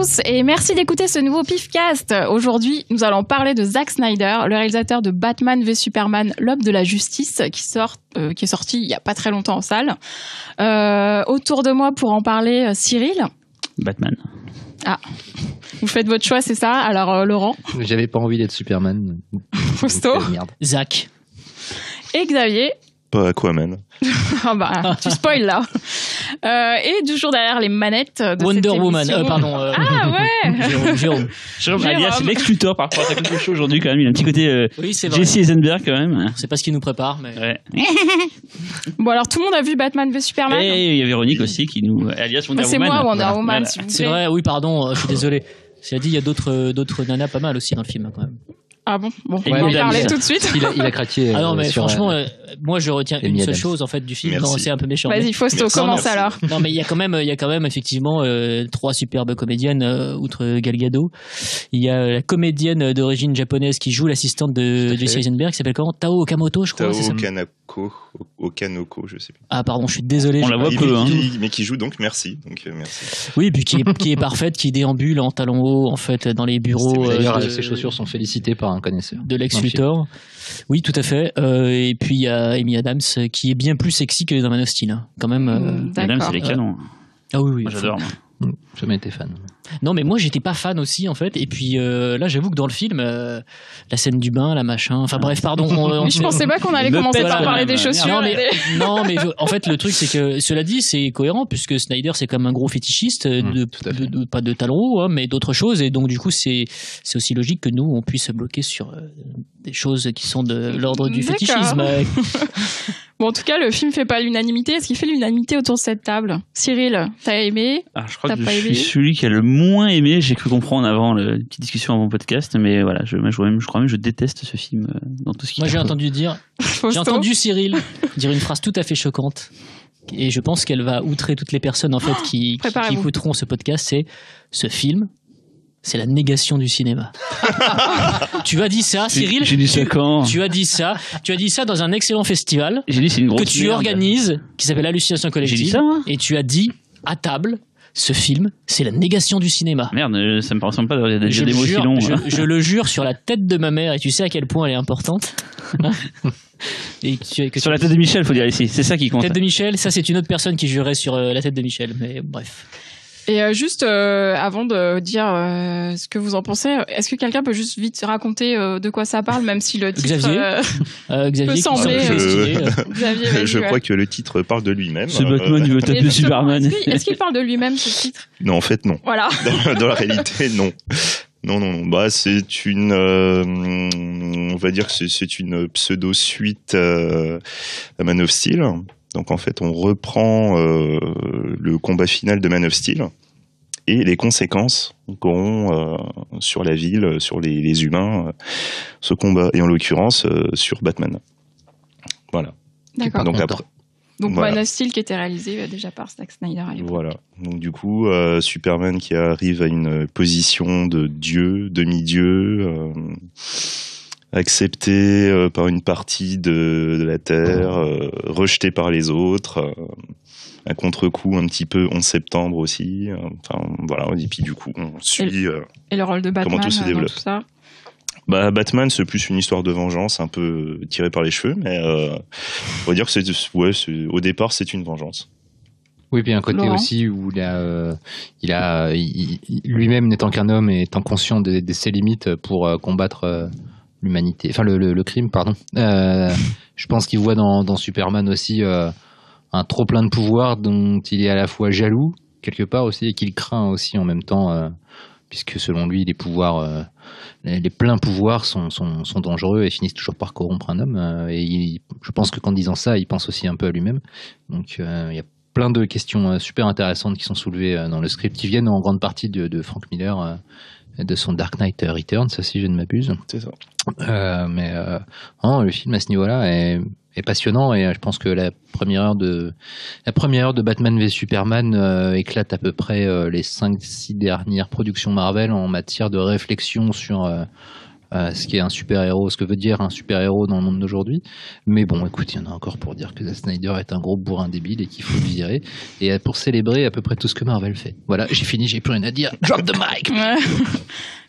tous et merci d'écouter ce nouveau PIFcast. Aujourd'hui, nous allons parler de Zack Snyder, le réalisateur de Batman v Superman, l'aube de la justice, qui est sorti il y a pas très longtemps en salle. Autour de moi pour en parler, Cyril. Batman. Ah, vous faites votre choix, c'est ça? Alors Laurent. J'avais pas envie d'être Superman. Fausto. Zach. Et Xavier. Pas Aquaman. Ah bah, tu spoil là. Et toujours derrière les manettes de Wonder cette Woman. émission. Pardon. Ah ouais. Jérôme. Alias Lex Luthor par rapport à sa show aujourd'hui quand même. Il a un petit côté Oui, c'est vrai. Jesse Eisenberg quand même. C'est pas ce qu'il nous prépare, mais. Ouais. Bon alors tout le monde a vu Batman v Superman. Et il y a Véronique aussi qui nous alias Wonder C'est Woman. moi Wonder Voilà. Woman. Voilà. S'il vous C'est plaît. vrai, oui, pardon, je suis désolé. Cela dit, il y a d'autres nanas pas mal aussi dans le film, quand même. Ah bon, Et on va en il a parler mis- tout de suite. Il a craqué. Ah non, mais sur, franchement, moi je retiens Amy une seule Adams. chose en fait du film. Merci. Non, c'est un peu méchant. Vas-y, Fausto, Merci. commence Merci. alors. Non, mais il y a quand même effectivement trois superbes comédiennes outre Gal Gadot. Il y a la comédienne d'origine japonaise qui joue l'assistante de Tout à fait. Jesse Eisenberg, qui s'appelle comment? Tao Okamoto, je crois. Tao c'est ça Okanoko, je sais plus. Ah pardon, je suis désolé. On je- la voit peu, hein. Mais qui joue donc merci. Donc merci. Oui, puis qui est parfaite, qui déambule en talons hauts en fait dans les bureaux. D'ailleurs, de- ses chaussures sont félicitées par un connaisseur. de Lex Dans le Luthor. Oui, tout à fait. Et puis il y a Amy Adams qui est bien plus sexy que dans Man of Steel, hein. Quand même. Madame, D'accord. c'est les canons. Ah oui, oui. Moi j'adore. moi. J'ai jamais été fan. Non, mais moi j'étais pas fan aussi en fait. Et puis là, j'avoue que dans le film, la scène du bain, la machin. Enfin bref, pardon. Mais je pensais pas qu'on allait Me commencer pète par la parler même. des chaussures. Non mais, et des- non, mais en fait, le truc, c'est que cela dit, c'est cohérent puisque Snyder, c'est comme un gros fétichiste tout à fait. pas de talons hauts, hein, mais d'autres choses. Et donc, du coup, c'est aussi logique que nous, on puisse se bloquer sur des choses qui sont de l'ordre du D'accord. fétichisme. Bon, en tout cas, le film fait pas l'unanimité. Est-ce qu'il fait l'unanimité autour de cette table? Cyril, t'as aimé? Ah, je crois T'as que pas je aimé suis celui qui a le moins aimé. J'ai cru comprendre avant une petite discussion avant le podcast, mais voilà, je crois même que je déteste ce film dans tout ce qui. Moi, j'ai entendu Cyril dire une phrase tout à fait choquante. Et je pense qu'elle va outrer toutes les personnes en fait qui préparez-vous. écouteront ce podcast. C'est ce film, c'est la négation du cinéma. Tu as dit ça, Cyril? J'ai dit ça quand Tu as dit ça. Tu as dit ça dans un excellent festival J'ai dit c'est une grosse que tu merde. organises, qui s'appelle Hallucination J'ai dit Collective. ça, moi Et tu as dit à table, ce film, c'est la négation du cinéma. Merde, ça me ressemble pas d'avoir Je déjà le des mots si jure, longs. je le jure sur la tête de ma mère, et tu sais à quel point elle est importante. Et que Sur la tête de Michel, faut dire ici. C'est ça qui compte. tête de Michel, ça c'est une autre personne qui jurerait sur la tête de Michel, mais bref. Et juste avant de dire ce que vous en pensez, est-ce que quelqu'un peut juste vite raconter de quoi ça parle, même si le titre... Xavier, Xavier qui sembler, semble stylé, Xavier, vas-y, Je ouais. crois que le titre parle de lui-même. Ce Batman, il veut Mais taper justement, Superman. Est-ce qu'il parle de lui-même, ce titre? Non, en fait, non. Voilà. Dans la réalité, non. Non. Bah, c'est une, on va dire que c'est une pseudo-suite à Man of Steel. Donc, en fait, on reprend le combat final de Man of Steel et les conséquences qu'auront sur la ville, sur les humains, ce combat. Et en l'occurrence, sur Batman. Voilà. D'accord. Donc, content. après, Donc voilà. Man of Steel qui était réalisé déjà par Zack Snyder à l'époque. Voilà. Donc du coup, Superman qui arrive à une position de dieu, demi-dieu, accepté par une partie de la Terre, rejeté par les autres, un contre-coup un petit peu 11 septembre aussi. Enfin voilà. Et puis du coup, on suit. Et le rôle de Batman Comment tout se dans développe. tout ça. Bah, Batman, c'est plus une histoire de vengeance, un peu tirée par les cheveux, mais on va dire que au départ, c'est une vengeance. Oui, puis un côté Laurent. aussi où lui-même n'étant qu'un homme et étant conscient de ses limites pour combattre l'humanité, enfin le crime, pardon. Je pense qu'il voit dans Superman aussi un trop plein de pouvoir dont il est à la fois jaloux quelque part aussi et qu'il craint aussi en même temps, puisque selon lui les pouvoirs, les pleins pouvoirs sont dangereux et finissent toujours par corrompre un homme. Je pense que qu'en disant ça, il pense aussi un peu à lui-même. Donc il y a plein de questions super intéressantes qui sont soulevées dans le script, qui viennent en grande partie de Frank Miller, de son Dark Knight Returns, si je ne m'abuse. C'est ça. Le film à ce niveau-là est passionnant, et je pense que la première heure de Batman v Superman éclate à peu près les 5-6 dernières productions Marvel en matière de réflexion sur ce qui est un super-héros, ce que veut dire un super-héros dans le monde d'aujourd'hui. Mais bon, écoute, il y en a encore pour dire que Zack Snyder est un gros bourrin débile et qu'il faut le virer. Et pour célébrer à peu près tout ce que Marvel fait. Voilà, j'ai fini, j'ai plus rien à dire. Drop the mic. Ouais.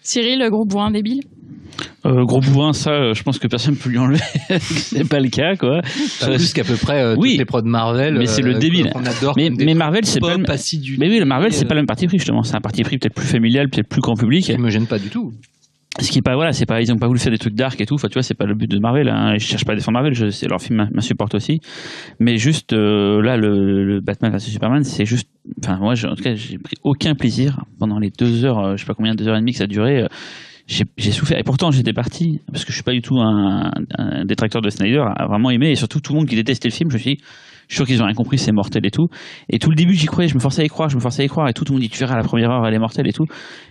Cyril, le gros bourrin débile. Gros bourrin, ça, je pense que personne ne peut lui enlever. C'est pas le cas, quoi. Plus qu'à peu près oui, toutes les prods Marvel. Mais c'est le débile. On adore. Mais Marvel, c'est pas le Mais oui, le Marvel, c'est pas le même parti pris, justement. C'est un parti pris peut-être plus familial, peut-être plus grand public. Qui me gêne pas du tout. Ce qui est pas, voilà, c'est pas, ils ont pas voulu faire des trucs dark et tout. Enfin, tu vois, c'est pas le but de Marvel. Hein. Je cherche pas à défendre Marvel. Leur film m'insupporte aussi. Mais juste, là, le Batman vs Superman, c'est juste, enfin, moi, en tout cas, j'ai pris aucun plaisir pendant les 2 heures, je sais pas combien, 2 heures et demie que ça a duré. J'ai souffert. Et pourtant, j'étais parti, parce que je suis pas du tout un détracteur de Snyder, à vraiment aimer. Et surtout, tout le monde qui détestait le film, je suis sûr qu'ils ont rien compris, c'est mortel et tout. Et tout le début, j'y croyais, je me forçais à y croire. Et tout le monde dit, tu verras, la première heure, elle est mortelle et tout.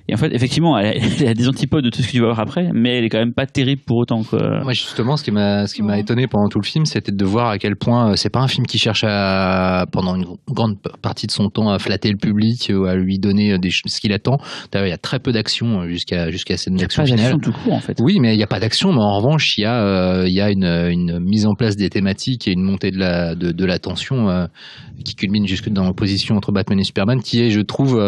Et en fait, effectivement, elle a des antipodes de tout ce que tu vas voir après, mais elle est quand même pas terrible pour autant, quoi. Moi, justement, ce qui m'a étonné pendant tout le film, c'était de voir à quel point c'est pas un film qui cherche pendant une grande partie de son temps, à flatter le public ou à lui donner ce qu'il attend. D'ailleurs, il y a très peu d'action jusqu'à cette action finale. Il y a pas d'action tout court, en fait. Oui, mais il n'y a pas d'action, mais en revanche, il y a une mise en place des thématiques et une montée de la tension qui culmine jusque dans l'opposition entre Batman et Superman, qui est, je trouve,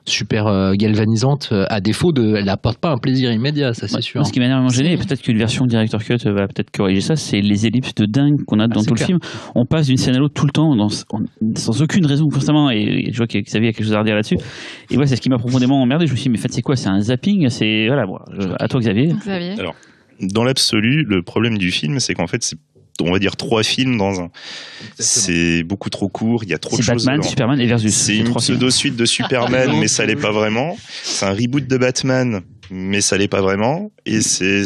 super galvanisante, à défaut elle n'apporte pas un plaisir immédiat, ça c'est sûr. Ce qui m'a énormément gêné, et peut-être qu'une version Director Cut va peut-être corriger ça, c'est les ellipses de dingue qu'on a dans tout le film. On passe d'une scène à l'autre tout le temps, sans aucune raison, constamment, et je vois que Xavier a quelque chose à redire là-dessus. Et ouais, c'est ce qui m'a profondément emmerdé. Je me suis dit, mais en fait, c'est quoi? C'est un zapping? C'est, voilà, bon, à toi, Xavier. Alors, dans l'absolu, le problème du film, c'est qu'en fait, c'est, on va dire, 3 films dans un. C'est beaucoup trop court, il y a trop de choses. C'est Batman, Superman et Versus. C'est une pseudo-suite de Superman, mais ça l'est pas vraiment. C'est un reboot de Batman, mais ça l'est pas vraiment. Et c'est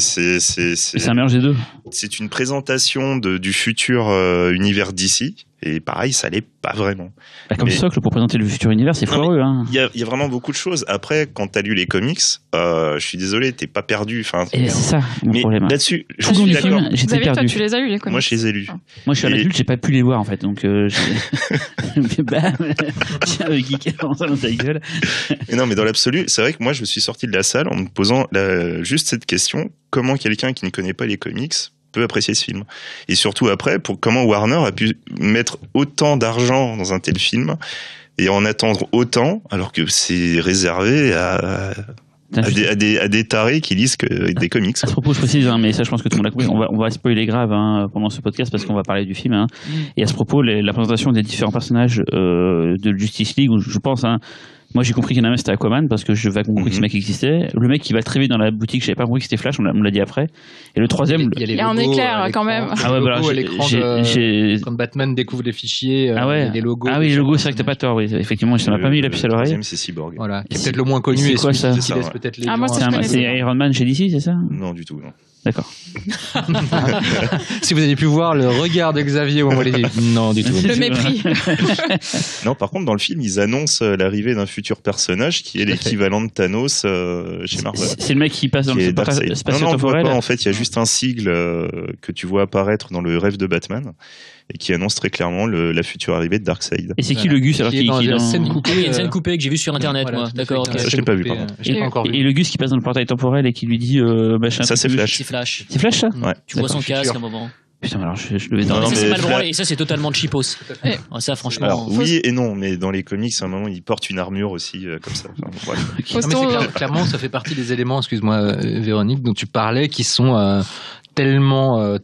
un mélange des deux. C'est une présentation du futur univers DC. Et pareil, ça l'est pas vraiment. Bah, comme socle pour présenter le futur univers, c'est foireux. Il y a vraiment beaucoup de choses. Après, quand t'as lu les comics, je suis désolé, t'es pas perdu. Enfin, et c'est ça mon problème. Là-dessus, je suis d'accord. Film, j'étais perdu. Toi, tu les as lus, les comics? Moi, je les ai lus. Moi, je suis un adulte, j'ai pas pu les voir en fait. Donc, tiens, le geek, on s'en dans ta gueule. Et non, mais dans l'absolu, c'est vrai que moi, je me suis sorti de la salle en me posant juste cette question: comment quelqu'un qui ne connaît pas les comics peut apprécier ce film? Et surtout après, comment Warner a pu mettre autant d'argent dans un tel film et en attendre autant, alors que c'est réservé à des tarés qui lisent que des comics. À ce propos, je précise, mais ça, je pense que tout le monde a compris. On va spoiler grave pendant ce podcast parce qu'on va parler du film. Et à ce propos, la présentation des différents personnages de Justice League, où je pense, moi j'ai compris qu'il y en a un, c'était Aquaman parce que je vais compris que ce mec existait. Le mec qui va très vite dans la boutique, j'avais pas compris que c'était Flash, on l'a dit après. Et le troisième, il y a un éclair quand même. Ah ouais, voilà, quand Batman découvre les fichiers, les logos. Ah oui, les logos, c'est vrai que t'as pas tort, oui. Effectivement, ça m'a pas mis la puce à l'oreille. Le troisième, c'est Cyborg. Voilà, qui est peut-être le moins connu et quoi, ça qui laisse peut-être les moi, c'est Iron Man chez DC, c'est ça? Non, du tout, non. D'accord. Si vous avez pu voir le regard de Xavier au moment où il dit non du tout. Le mépris. Non, par contre, dans le film, ils annoncent l'arrivée d'un futur personnage qui est l'équivalent de Thanos chez Marvel. C'est le mec qui passe dans le spatio-temporel. Non, en fait, il y a juste un sigle que tu vois apparaître dans le rêve de Batman et qui annonce très clairement la future arrivée de Darkseid. Et c'est qui le Gus alors qui est dans une scène coupée? Il y a une scène coupée que j'ai vue sur internet, moi. D'accord. Ça, je l'ai pas vu, pardon. Et le Gus qui passe dans le portail temporel et qui lui dit ça, c'est Flash. C'est Flash. C'est Flash, ça? Ouais. Tu vois son casque à un moment. Putain, alors je le vais dans c'est mal branlé, et ça c'est totalement cheapos. Ça franchement. Alors, oui et non, mais dans les comics à un moment il porte une armure aussi comme ça. Enfin, voilà. Clairement ça fait partie des éléments, excuse-moi Véronique, dont tu parlais, qui sont tellement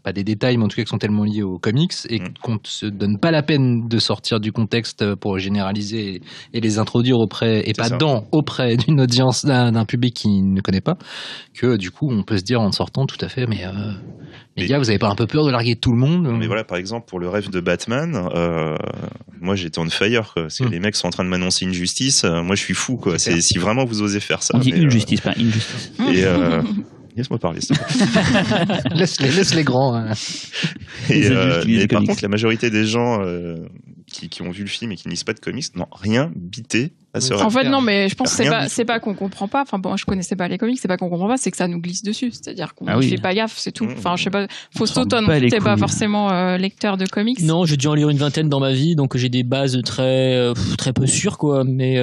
pas des détails, mais en tout cas qui sont tellement liés aux comics et qu'on ne se donne pas la peine de sortir du contexte pour généraliser et les introduire auprès d'une audience, d'un public qui ne connaît pas, que du coup on peut se dire en sortant tout à fait, mais les gars, vous avez pas un peu peur de larguer tout le monde? Mais voilà, par exemple, pour le rêve de Batman, moi j'étais on fire, quoi. Parce que les mecs sont en train de m'annoncer une justice, moi je suis fou, quoi. C'est si vraiment vous osez faire ça. On dit une justice, pas une justice. Et laisse-moi parler, s'il te plaît. laisse les grands. Mais par contre, la majorité des gens qui ont vu le film et qui ne lisent pas de comics n'ont rien bité Ah, c'est Oui. vrai. En fait, non, mais je pense que Rien du c'est pas qu'on comprend pas. Enfin bon, je connaissais pas les comics, c'est pas qu'on comprend pas, c'est que ça nous glisse dessus. C'est-à-dire qu'on Ah oui. fait pas gaffe, c'est tout. Enfin, je sais pas. Fausto, s'en toi non bat plus, les t'es pas couilles. forcément lecteur de comics. Non, j'ai dû en lire une vingtaine dans ma vie, donc j'ai des bases très peu sûres, quoi. Mais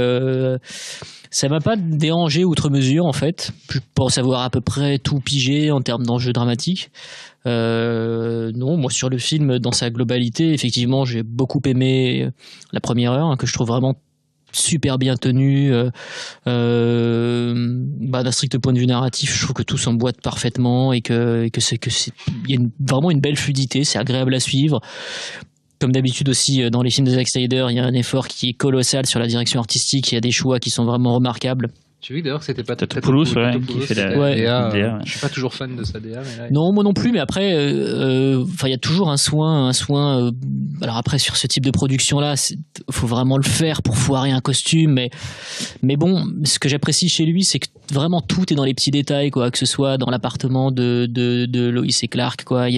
ça m'a pas dérangé outre mesure, en fait. Je pense avoir à peu près tout pigé en termes d'enjeux dramatiques. Non, moi sur le film dans sa globalité, effectivement, j'ai beaucoup aimé la première heure, que je trouve vraiment super bien tenu. D'un strict point de vue narratif, je trouve que tout s'emboîte parfaitement et que il y a vraiment une belle fluidité, c'est agréable à suivre. Comme d'habitude aussi dans les films de Zack Snyder, il y a un effort qui est colossal sur la direction artistique, il y a des choix qui sont vraiment remarquables. J'ai vu d'ailleurs que c'était pas très Tatopoulos, Tatopoulos, ouais, Tatopoulos, qui fait c'était la DA, DA, ouais. Je suis pas toujours fan de sa DA, mais là, Non, moi non plus, mais après, il y a toujours un soin. Alors après, sur ce type de production-là, faut vraiment le faire pour foirer un costume, mais bon, ce que j'apprécie chez lui, c'est que vraiment tout est dans les petits détails, quoi. Que ce soit dans l'appartement de Lois et Clark, quoi.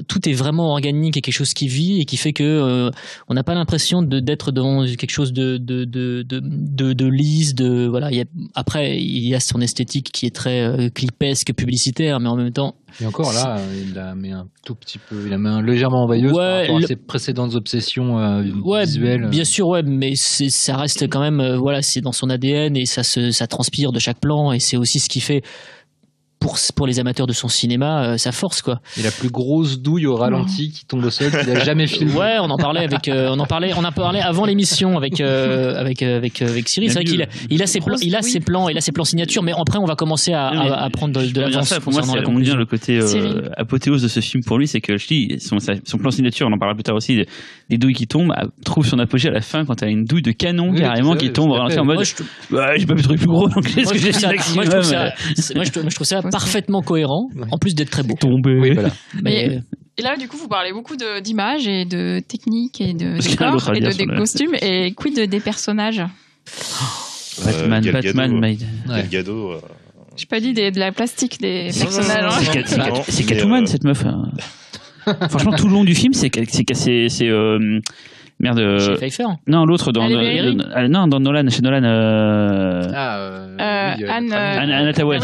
Tout est vraiment organique et quelque chose qui vit et qui fait que on n'a pas l'impression d'être devant quelque chose de lisse, voilà. Après, il y a son esthétique qui est très clipesque, publicitaire, mais en même temps. Et encore là, il la met un tout petit peu, il la met légèrement envailleuse par rapport à ses précédentes obsessions visuelles. Bien sûr, ouais, mais ça reste quand même, voilà, c'est dans son ADN et ça transpire de chaque plan et c'est aussi ce qui fait. Pour les amateurs de son cinéma, sa force, quoi. Et la plus grosse douille au ralenti qui tombe au sol qu'il a jamais filmé. Ouais, on en parlait on a parlé avant l'émission avec Cyril. C'est vrai qu'il a ses plans signature, mais après on va commencer à prendre de l'avance. Pour moi, c'est comment dire le côté apothéose de ce film pour lui, c'est que je dis son plan signature, on en parlera plus tard aussi, des douilles qui tombent, trouve son apogée à la fin quand t'as une douille de canon carrément qui tombe en mode j'ai pas vu de truc plus gros, donc qu'est-ce que j'ai dit moi je trouve ça parfaitement cohérent, en plus d'être très beau. Tombé. Oui, voilà. Mais et là, du coup, vous parlez beaucoup d'images et de techniques et de Parce qu'il y a un autre décors et à de dire des costumes. Et quid des personnages? Batman, Gal Gadot, Made. Gal Gadot, J'ai pas dit de la plastique des personnages. non, hein. C'est Catwoman, cette meuf. Franchement, tout le long du film, c'est merde. Chez Pfeiffer. Non, l'autre dans Halle Berry. non, dans Nolan, chez Nolan. Anne Anne Hathaway.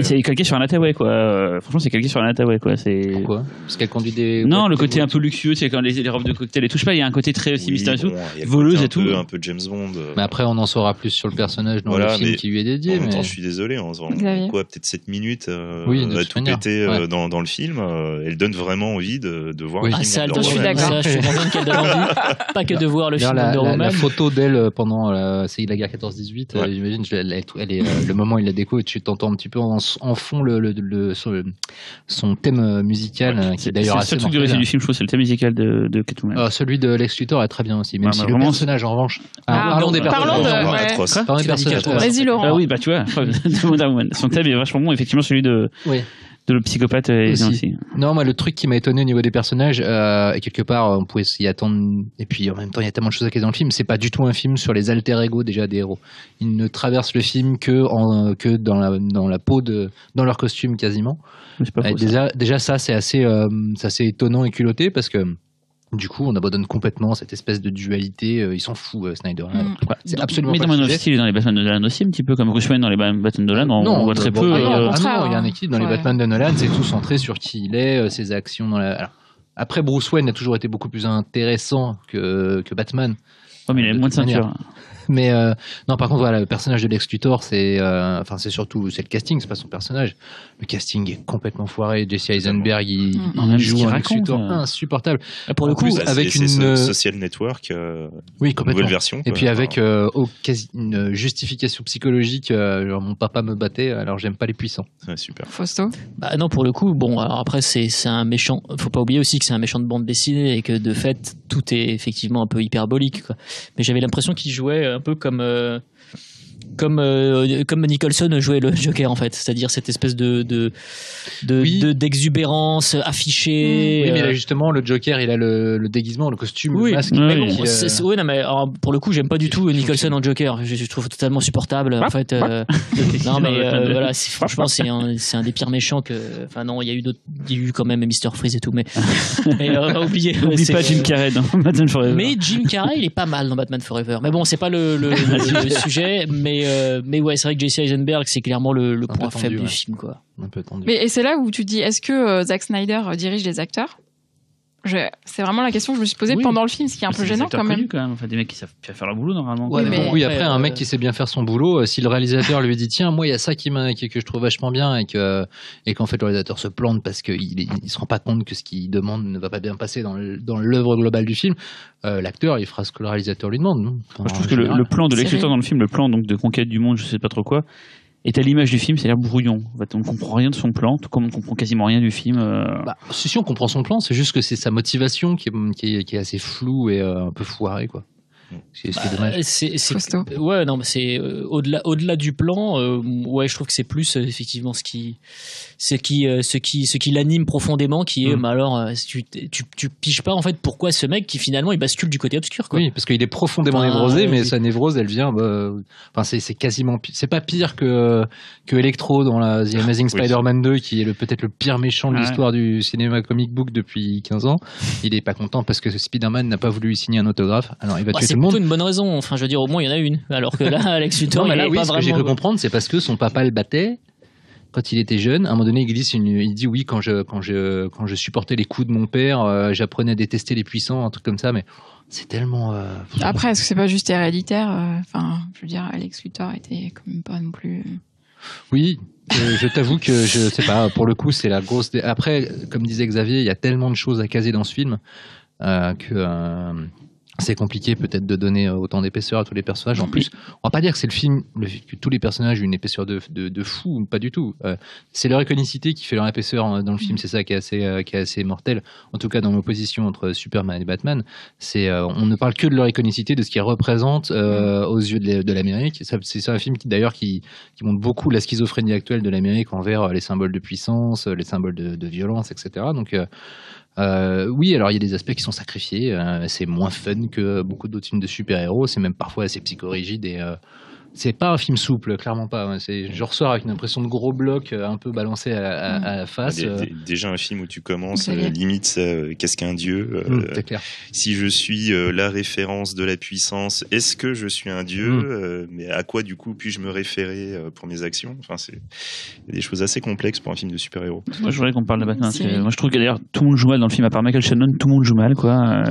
C'est calqué sur Anne Hathaway, quoi. Franchement, c'est calqué sur Anne Hathaway, quoi. Pourquoi? Parce qu'elle conduit des. Non, le côté un peu luxueux, tu sais, quand les robes de cocktail et tout. Je sais pas, il y a un côté très aussi mystérieux, voleuse et tout. Un peu James Bond. Mais après, on en saura plus sur le personnage dans le film qui lui est dédié. En même temps, je suis désolé, on se rend quoi, peut-être 7 minutes à tout péter dans le film. Elle donne vraiment envie de voir le film. je suis d'accord. Je suis content qu'elle donne envie, pas que de voir le film de Roman. La photo d'elle pendant c'est la guerre 14-18, j'imagine, elle est le moment où il la déco et tu t'entends un petit peu en fond son thème musical qui est d'ailleurs assez mortel. C'est le truc du récit du film, je trouve, c'est le thème musical de Catwoman. Celui de Lex Luthor est très bien aussi, même si le personnage en revanche. Parlons des personnages. Parlons des personnages. Vas-y, Laurent. Ah oui, bah tu vois, Wonder Woman. Son thème est vachement bon, effectivement, celui de le psychopathe aussi. Non, moi, le truc qui m'a étonné au niveau des personnages, et quelque part, on pouvait s'y attendre, et puis en même temps, il y a tellement de choses à dire dans le film, c'est pas du tout un film sur les alter ego déjà des héros. Ils ne traversent le film que dans la peau dans leur costume quasiment. C'est pas faux, déjà, ça, c'est assez étonnant et culotté parce que, du coup, on abandonne complètement cette espèce de dualité. Ils s'en fout, Snyder. C'est absolument mais pas dans Man le of sujet. Steel et dans les Batman de Nolan aussi, un petit peu comme Bruce Wayne dans les Batman de Nolan, on voit très peu. il y a un contraire, équilibre dans les Batman de Nolan. C'est tout centré sur qui il est, ses actions. Alors, après, Bruce Wayne a toujours été beaucoup plus intéressant que Batman. Ouais, mais il a moins de ceinture. Mais non, par contre, voilà, le personnage de Lex Luthor, c'est surtout le casting, c'est pas son personnage. Le casting est complètement foiré. Jesse Eisenberg, il joue un Lex Luthor insupportable. Pour le coup, avec une Social Network, nouvelle version. Et puis avec une justification psychologique, genre mon papa me battait, alors j'aime pas les puissants. Ouais, super. Fausto. Non, pour le coup, bon, alors après c'est un méchant. Faut pas oublier aussi que c'est un méchant de bande dessinée et que de fait tout est effectivement un peu hyperbolique, quoi. Mais j'avais l'impression qu'il jouait un peu comme comme Nicholson jouait le Joker en fait, c'est-à-dire cette espèce d'exubérance affichée. Oui, mais là, justement, le Joker, il a le déguisement, le costume, le masque. Mais bon, non, mais alors, pour le coup, j'aime pas du tout Nicholson en Joker. Je trouve totalement supportable. En fait, non, mais voilà, franchement, c'est un des pires méchants que. Enfin, non, il y a eu quand même Mr. Freeze et tout, mais on va oublier. N'oublie pas Jim Carrey dans Batman Forever. Mais Jim Carrey, il est pas mal dans Batman Forever. Mais bon, c'est pas le sujet. Mais ouais, c'est vrai que Jesse Eisenberg, c'est clairement le point faible du film, quoi. Un peu tendu. Mais et c'est là où tu te dis, est-ce que Zack Snyder dirige les acteurs? C'est vraiment la question que je me suis posée pendant le film, ce qui est un peu gênant quand même. Enfin, des mecs qui savent bien faire leur boulot normalement. Oui, après un mec qui sait bien faire son boulot, si le réalisateur lui dit tiens, moi il y a ça que je trouve vachement bien et qu'en fait le réalisateur se plante parce qu'il se rend pas compte que ce qu'il demande ne va pas bien passer dans l'œuvre globale du film, l'acteur il fera ce que le réalisateur lui demande. Moi, je trouve que le plan de Lex Luthor dans le film, le plan donc de conquête du monde, je sais pas trop quoi, est à l'image du film, c'est-à-dire brouillon. En fait, on ne comprend rien de son plan, tout comme on ne comprend quasiment rien du film. Si on comprend son plan, c'est juste que c'est sa motivation qui est assez floue et un peu foirée, quoi. C'est dommage. Ouais, non, mais c'est au-delà du plan. Ouais, je trouve que c'est plus effectivement ce qui l'anime profondément, qui est. Mais alors, tu piges pas en fait pourquoi ce mec qui finalement il bascule du côté obscur, quoi. Oui, parce qu'il est profondément névrosé, mais sa névrose, elle vient. Enfin, c'est quasiment. C'est pas pire que Electro dans la The Amazing Spider-Man 2, qui est peut-être le pire méchant de l'histoire du cinéma comic book depuis 15 ans. Il est pas content parce que Spider-Man n'a pas voulu lui signer un autographe. Alors il va tuer tout le monde. C'est une bonne raison. Enfin, je veux dire, au moins il y en a une. Alors que là, Alex Luthor, ce que j'ai cru comprendre, c'est parce que son papa le battait quand il était jeune. À un moment donné, il dit oui, quand je supportais les coups de mon père, j'apprenais à détester les puissants, un truc comme ça. Mais c'est tellement. Après, est-ce que c'est pas juste héréditaire? Enfin, je veux dire, Alex Luthor était quand même pas non plus. Oui. Je t'avoue que je sais pas. Pour le coup, c'est la grosse. Après, comme disait Xavier, il y a tellement de choses à caser dans ce film que. C'est compliqué peut-être de donner autant d'épaisseur à tous les personnages. En plus, on va pas dire que c'est le film que tous les personnages ont une épaisseur de fou, pas du tout. C'est leur iconicité qui fait leur épaisseur dans le film. C'est ça qui est assez mortel. En tout cas, dans l'opposition entre Superman et Batman, on ne parle que de leur iconicité, de ce qu'ils représentent aux yeux de l'Amérique. C'est un film qui montre beaucoup la schizophrénie actuelle de l'Amérique envers les symboles de puissance, les symboles de violence, etc. Donc oui, alors il y a des aspects qui sont sacrifiés, c'est moins fun que beaucoup d'autres films de super-héros, c'est même parfois assez psychorigide et c'est pas un film souple, clairement pas. Je ressors avec une impression de gros bloc un peu balancé à la face. Déjà un film où tu commences, limite, qu'est-ce qu'un dieu c'est clair. Si je suis la référence de la puissance, est-ce que je suis un dieu mais à quoi du coup puis-je me référer pour mes actions? Enfin, il y a des choses assez complexes pour un film de super-héros. Moi, je voudrais qu'on parle de Batman. Moi, je trouve que d'ailleurs tout le monde joue mal dans le film, à part Michael Shannon, tout le monde joue mal, quoi.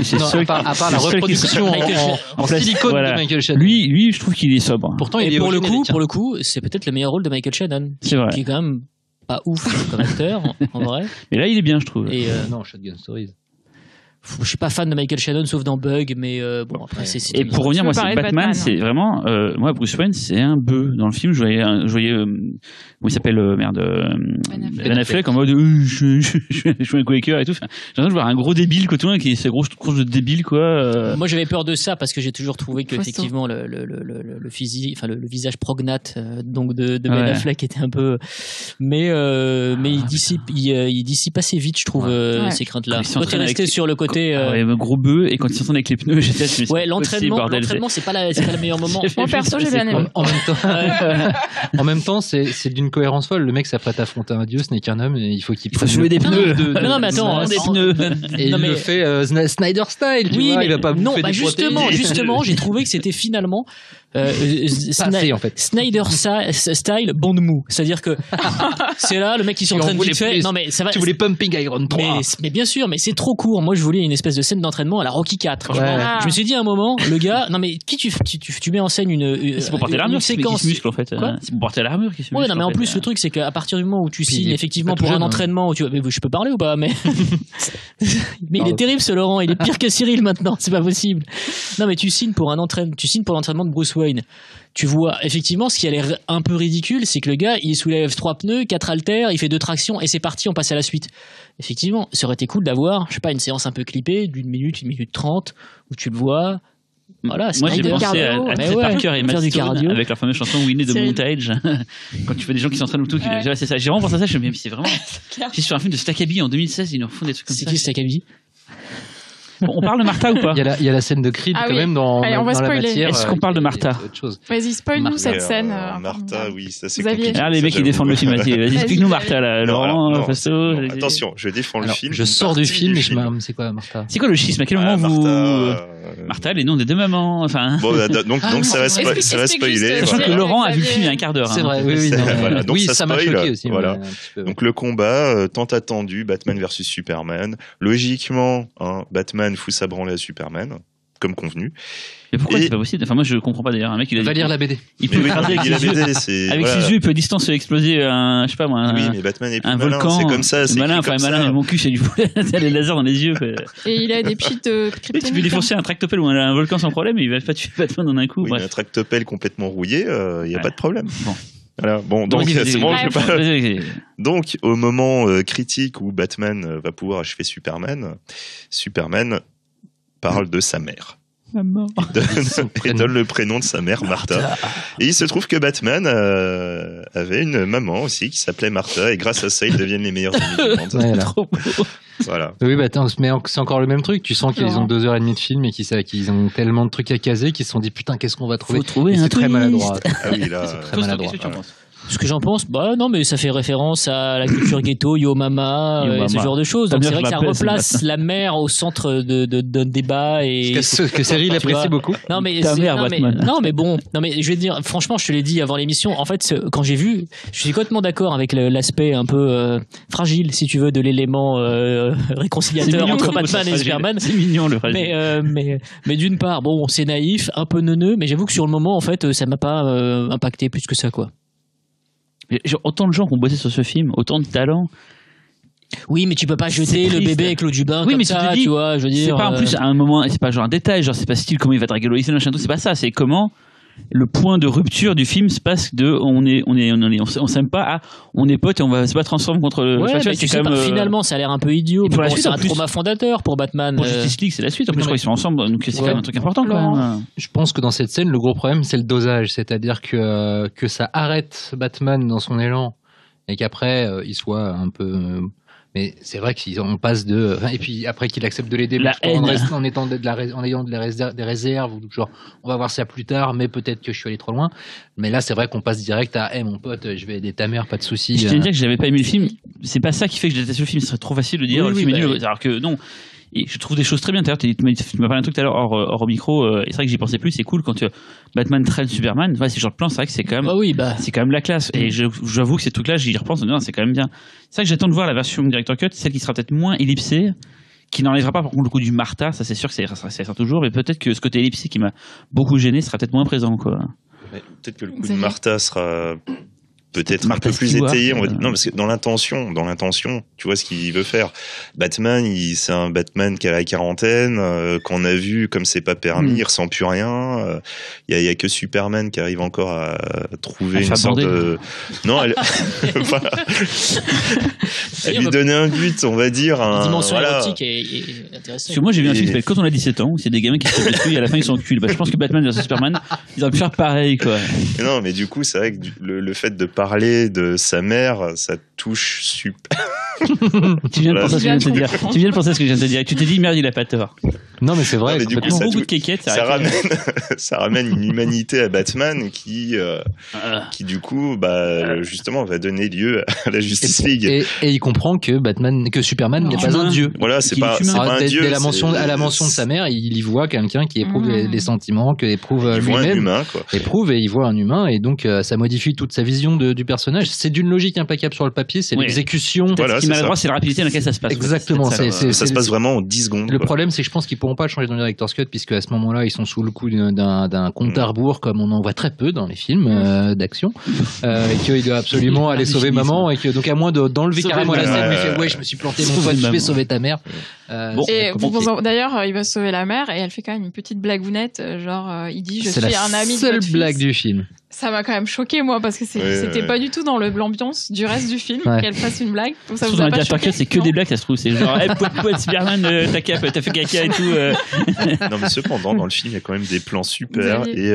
C'est à part la reproduction en silicone de Michael Shannon. Lui, je trouve qu'il est sobre. Pourtant, pour le coup, c'est peut-être le meilleur rôle de Michael Shannon, qui est quand même pas ouf comme acteur en vrai. Mais là, il est bien, je trouve. Et non, Shotgun Stories. Je suis pas fan de Michael Shannon sauf dans Bug, mais bon après c'est. Et pour revenir, moi, c'est Batman, c'est vraiment moi Bruce Wayne, c'est un bœuf dans le film. Je voyais comment il s'appelle Ben Affleck en mode je suis un Quaker et tout. Enfin, j'ai l'impression de voir un gros débile quoi, tout le monde qui est cette grosse de débile quoi. Moi j'avais peur de ça parce que j'ai toujours trouvé que effectivement le physique, enfin le visage prognate donc de Ben Affleck était un peu, mais il dissipe assez vite je trouve ces craintes là. Quand tu es resté sur le côté gros bœuf et quand ils s'entendent avec les pneus j'étais l'entraînement c'est pas le meilleur moment. Moi perso j'ai bien aimé. En même temps c'est d'une cohérence folle. Le mec s'apprête à affronter un dieu, ce n'est qu'un homme et il faut qu'il faut jouer des pneus. Non mais attends, des pneus. Et il le fait Snyder style, tu vois, il va pas bouffer des justement, j'ai trouvé que c'était finalement Snyder style bande mou, c'est-à-dire que c'est là le mec qui s'entraîne vite fait. Non mais ça va. Tu voulais Pumping Iron 3. Mais bien sûr, mais c'est trop court. Moi je voulais une espèce de scène d'entraînement à la Rocky 4. Je me suis dit à un moment, le gars, non mais qui tu mets en scène c'est pour porter l'armure, séquence qui se muscle en fait. C'est pour porter l'armure qui se muscle. Ouais, non mais en plus le truc c'est qu'à partir du moment où tu signes effectivement pour un entraînement où je peux parler ou pas, mais il est terrible ce Laurent, il est pire que Cyril maintenant, c'est pas possible. Non mais tu signes pour l'entraînement de Bruce Wayne. Tu vois effectivement ce qui a l'air un peu ridicule, c'est que le gars il soulève 3 pneus, 4 haltères, il fait 2 tractions et c'est parti, on passe à la suite. Effectivement, ça aurait été cool d'avoir, je sais pas, une séance un peu clippée d'1 minute, 1 minute 30 où tu le vois Voilà, Moi, j'ai Snyder. pensé à cardio. Trey Mais ouais, Parker et Matt faire du Stone cardio. avec leur fameuse chanson We Need a Cyril. Montage. Quand tu fais des gens qui s'entraînent ou tout, Ouais. c'est ça. J'ai vraiment pensé à ça. Je me dis, mais c'est vraiment. clair. Je suis sur un film de Staccabi en 2016, ils nous refont des trucs comme C'est ça. qui Staccabi? Bon, on parle de Martha ou pas Il y a la scène de Creed Ah quand oui. même dans, Allez, on va dans la spoiler. matière. Est-ce qu'on parle de Martha il y a autre chose. Vas-y, spoil-nous Martha. cette Mais, scène. Martha, oui, ça c'est Xavier. compliqué. Ah, les mecs, Ça, ils défendent le film. Vas-y, Vas-y, explique-nous Xavier. Martha, là. Non, alors, Laurent, non, Fasto. non, attention, je défends le Alors, film. je sors du partie film et film. c'est quoi Martha? C'est quoi le schisme? À quel moment Martha, vous. Martha, les noms des deux mamans. Enfin. Bon, bah, donc non, ça va c'est vrai. ça va Explique spoiler. juste, Sachant voilà. que Laurent a vu le Xavier. film il y a un quart d'heure. C'est hein. vrai, oui, non, Voilà, donc oui, ça ça m'a spoil, choqué aussi. voilà. un petit peu. Donc le combat tant attendu, Batman versus Superman. Logiquement, Batman fout sa branlée à Superman, comme convenu. Mais pourquoi Et- c'est pas possible? Enfin, moi, je comprends pas d'ailleurs. Un mec, il a Va lire la BD. Il Mais peut oui, écraser avec il a ses yeux. BD, c'est Avec voilà. ses yeux, il peut à distance exploser un, je sais pas moi, Oui, un, mais Batman est plus un malin. volcan. C'est comme ça, c'est malin, écrit enfin comme malin, ça. mon cul, c'est du poulet. T'as les lasers dans les yeux. Quoi. Et il a des petites de Oui, tu peux kryptonite. défoncer un tractopelle ou un volcan sans problème, mais il va pas tuer Batman en un coup. Oui, mais Bref. un tractopelle complètement rouillé, il y a Ouais. pas de problème. Bon. Voilà. Bon, donc Vas-y, c'est bon, vas-y. je vais pas- Vas-y. Donc, au moment critique où Batman va pouvoir achever Superman, Superman parle de sa mère. Maman. Et donne le prénom de sa mère, Martha. Et il se trouve que Batman avait une maman aussi qui s'appelait Martha, et grâce à ça, ils deviennent les meilleurs amis du monde. Voilà. Trop beau. Voilà. Oui, bah attends, mais c'est encore le même truc. Tu sens qu'ils Laurent. ont 2h30 de film et qu'ils ont tellement de trucs à caser qu'ils se sont dit putain, qu'est-ce qu'on va trouver? Faut trouver Et un c'est très twist. maladroit. Ah oui, là. C'est très Fasto, maladroit. qu'est-ce que tu en penses? Ce que j'en pense, bah non, mais ça fait référence à la culture ghetto, Yo Mama, Yo ce Mama. genre de choses. Ta Donc mère, c'est vrai je que ça m'appelle, c'est replace la mère au centre d'un débat et. Ce que Cyril Tu apprécie vois. beaucoup. Non mais, Ta mère, non, Batman. non mais bon, non mais je vais te dire, franchement, je te l'ai dit avant l'émission. En fait, quand j'ai vu, je suis complètement d'accord avec l'aspect un peu fragile, si tu veux, de l'élément réconciliateur entre comme Batman ça, et fragile. Superman. C'est mignon le fragile. Mais d'une part, bon, c'est naïf, un peu neuneux, mais j'avoue que sur le moment, en fait, ça m'a pas impacté plus que ça, quoi. Mais genre, autant de gens qui ont bossé sur ce film, autant de talents. Oui, mais tu peux pas C'est jeter le triste. bébé avec l'eau du bain Oui, comme mais tu ça, te dis, tu vois, je veux dire. C'est pas en plus à un moment, c'est pas genre un détail, genre c'est pas style comment il va draguer Lois Lane, machin tout, c'est pas ça, c'est comment le point de rupture du film se passe de on s'aime pas à on est potes et on va se battre ensemble contre le. Ouais, Enfin, tu vois, mais tu c'est sais quand pas, même, finalement, ça a l'air un peu idiot. Et pour Mais la bon, suite, c'est en un plus- trauma fondateur pour Batman. pour Justice League, c'est la suite. En plus, non, je crois mais- qu'ils sont ensemble, donc c'est quand Ouais. même un truc important quand même. Je pense que dans cette scène, le gros problème, c'est le dosage. C'est-à-dire que ça arrête Batman dans son élan et qu'après, il soit un peu. Mais c'est vrai qu'on passe de. Et puis après qu'il accepte de l'aider, La tout en haine. en étant en ayant des réserves, ou genre on va voir ça plus tard, mais peut-être que je suis allé trop loin. Mais là, c'est vrai qu'on passe direct à hey, mon pote, je vais aider ta mère, pas de souci. Je tiens à dire que j'avais pas aimé le film. C'est pas ça qui fait que je déteste le film. Ce serait trop facile de dire Oui, le oui, film est bah, nul. Alors que non. Et je trouve des choses très bien. D'ailleurs, tu m'as parlé d'un truc tout à l'heure hors micro. Et c'est vrai que j'y pensais plus. C'est cool quand Batman traîne Superman. Ouais, c'est genre de plan. C'est vrai que c'est quand même. Ah oui, bah. C'est quand même la classe. Et j'avoue que ces trucs-là, j'y repense. En me disant, c'est quand même bien. C'est vrai que j'attends de voir la version Director Cut, celle qui sera peut-être moins ellipsée, qui n'enlèvera pas par contre le coup du Martha. Ça, c'est sûr que ça sera toujours. Mais peut-être que ce côté ellipsé qui m'a beaucoup gêné sera peut-être moins présent, quoi. Mais peut-être que le coup de Xavier. Martha sera peut-être un Martha peu plus Stewart, étayé. Non, parce que dans l'intention, tu vois ce qu'il veut faire. Batman, c'est un Batman qui a la quarantaine, qu'on a vu comme c'est pas permis, il ressent plus rien. Il y a que Superman qui arrive encore à trouver À une faire sorte bander. de. Non, voilà. À lui donner un but, on va dire. La dimension voilà. érotique est Parce intéressante. que moi, j'ai vu un film Et- qui s'appelle Quand on a 17 ans, où c'est des gamins qui se dessus et à la fin ils s'enculent. Bah, je pense que Batman vs Superman, ils auraient pu faire pareil, quoi. Mais non, mais du coup, c'est vrai que le fait de parler de sa mère, ça touche super. Tu viens de Voilà. penser à ce que je viens de te dire. Tu viens de penser à ce que je viens de te dire. Et tu t'es dit, merde, il a pas tort. Non, mais c'est vrai. Non, mais du coup, complètement. ça Beaucoup tout- de kékettes, Ça ramène, ça ramène une humanité à Batman qui du coup, justement, va donner lieu à la Justice League. Et il comprend que Superman n'est pas Humain. un dieu. Voilà, c'est qu'il est pas, humain. c'est pas un Dès dieu. la mention, c'est- à la mention de sa mère, il y voit quelqu'un qui éprouve Mmh. les sentiments que éprouve Il voit un lui-même. humain, quoi. Éprouve et il voit un humain et donc ça modifie toute sa vision du personnage. C'est d'une logique implacable sur le papier, c'est Oui. l'exécution. Voilà, Ce qui c'est maladroit, ça. c'est la rapidité dans laquelle ça se passe. Exactement, C'est ça, c'est- Ça se passe vraiment en 10 secondes. Le quoi. problème, c'est que je pense qu'ils pourront pas le changer dans le Director's Cut, puisque à ce moment-là, ils sont sous le coup d'un compte à rebours, comme on en voit très peu dans les films d'action, et qu'il doit absolument aller sauver maman, et que donc à moins d'enlever Sauver carrément la maman. scène, où il fait ouais, je me suis planté, mon Sauver pote, je vais maman. sauver ta mère. Bon, Et d'ailleurs, il va sauver la mère et elle fait quand même une petite blagounette, genre il dit je suis un ami de C'est la votre seule blague fils. du film. Ça m'a quand même choqué moi parce que c'était pas du tout dans l'ambiance du reste du film qu'elle fasse une blague. Donc ça surtout vous dans a la pas directeur choqué? cut, c'est que des blagues, ça se trouve. C'est genre, hey, poète Superman, t'as fait caca et tout. Non, mais cependant, dans le film, il y a quand même des plans super. Et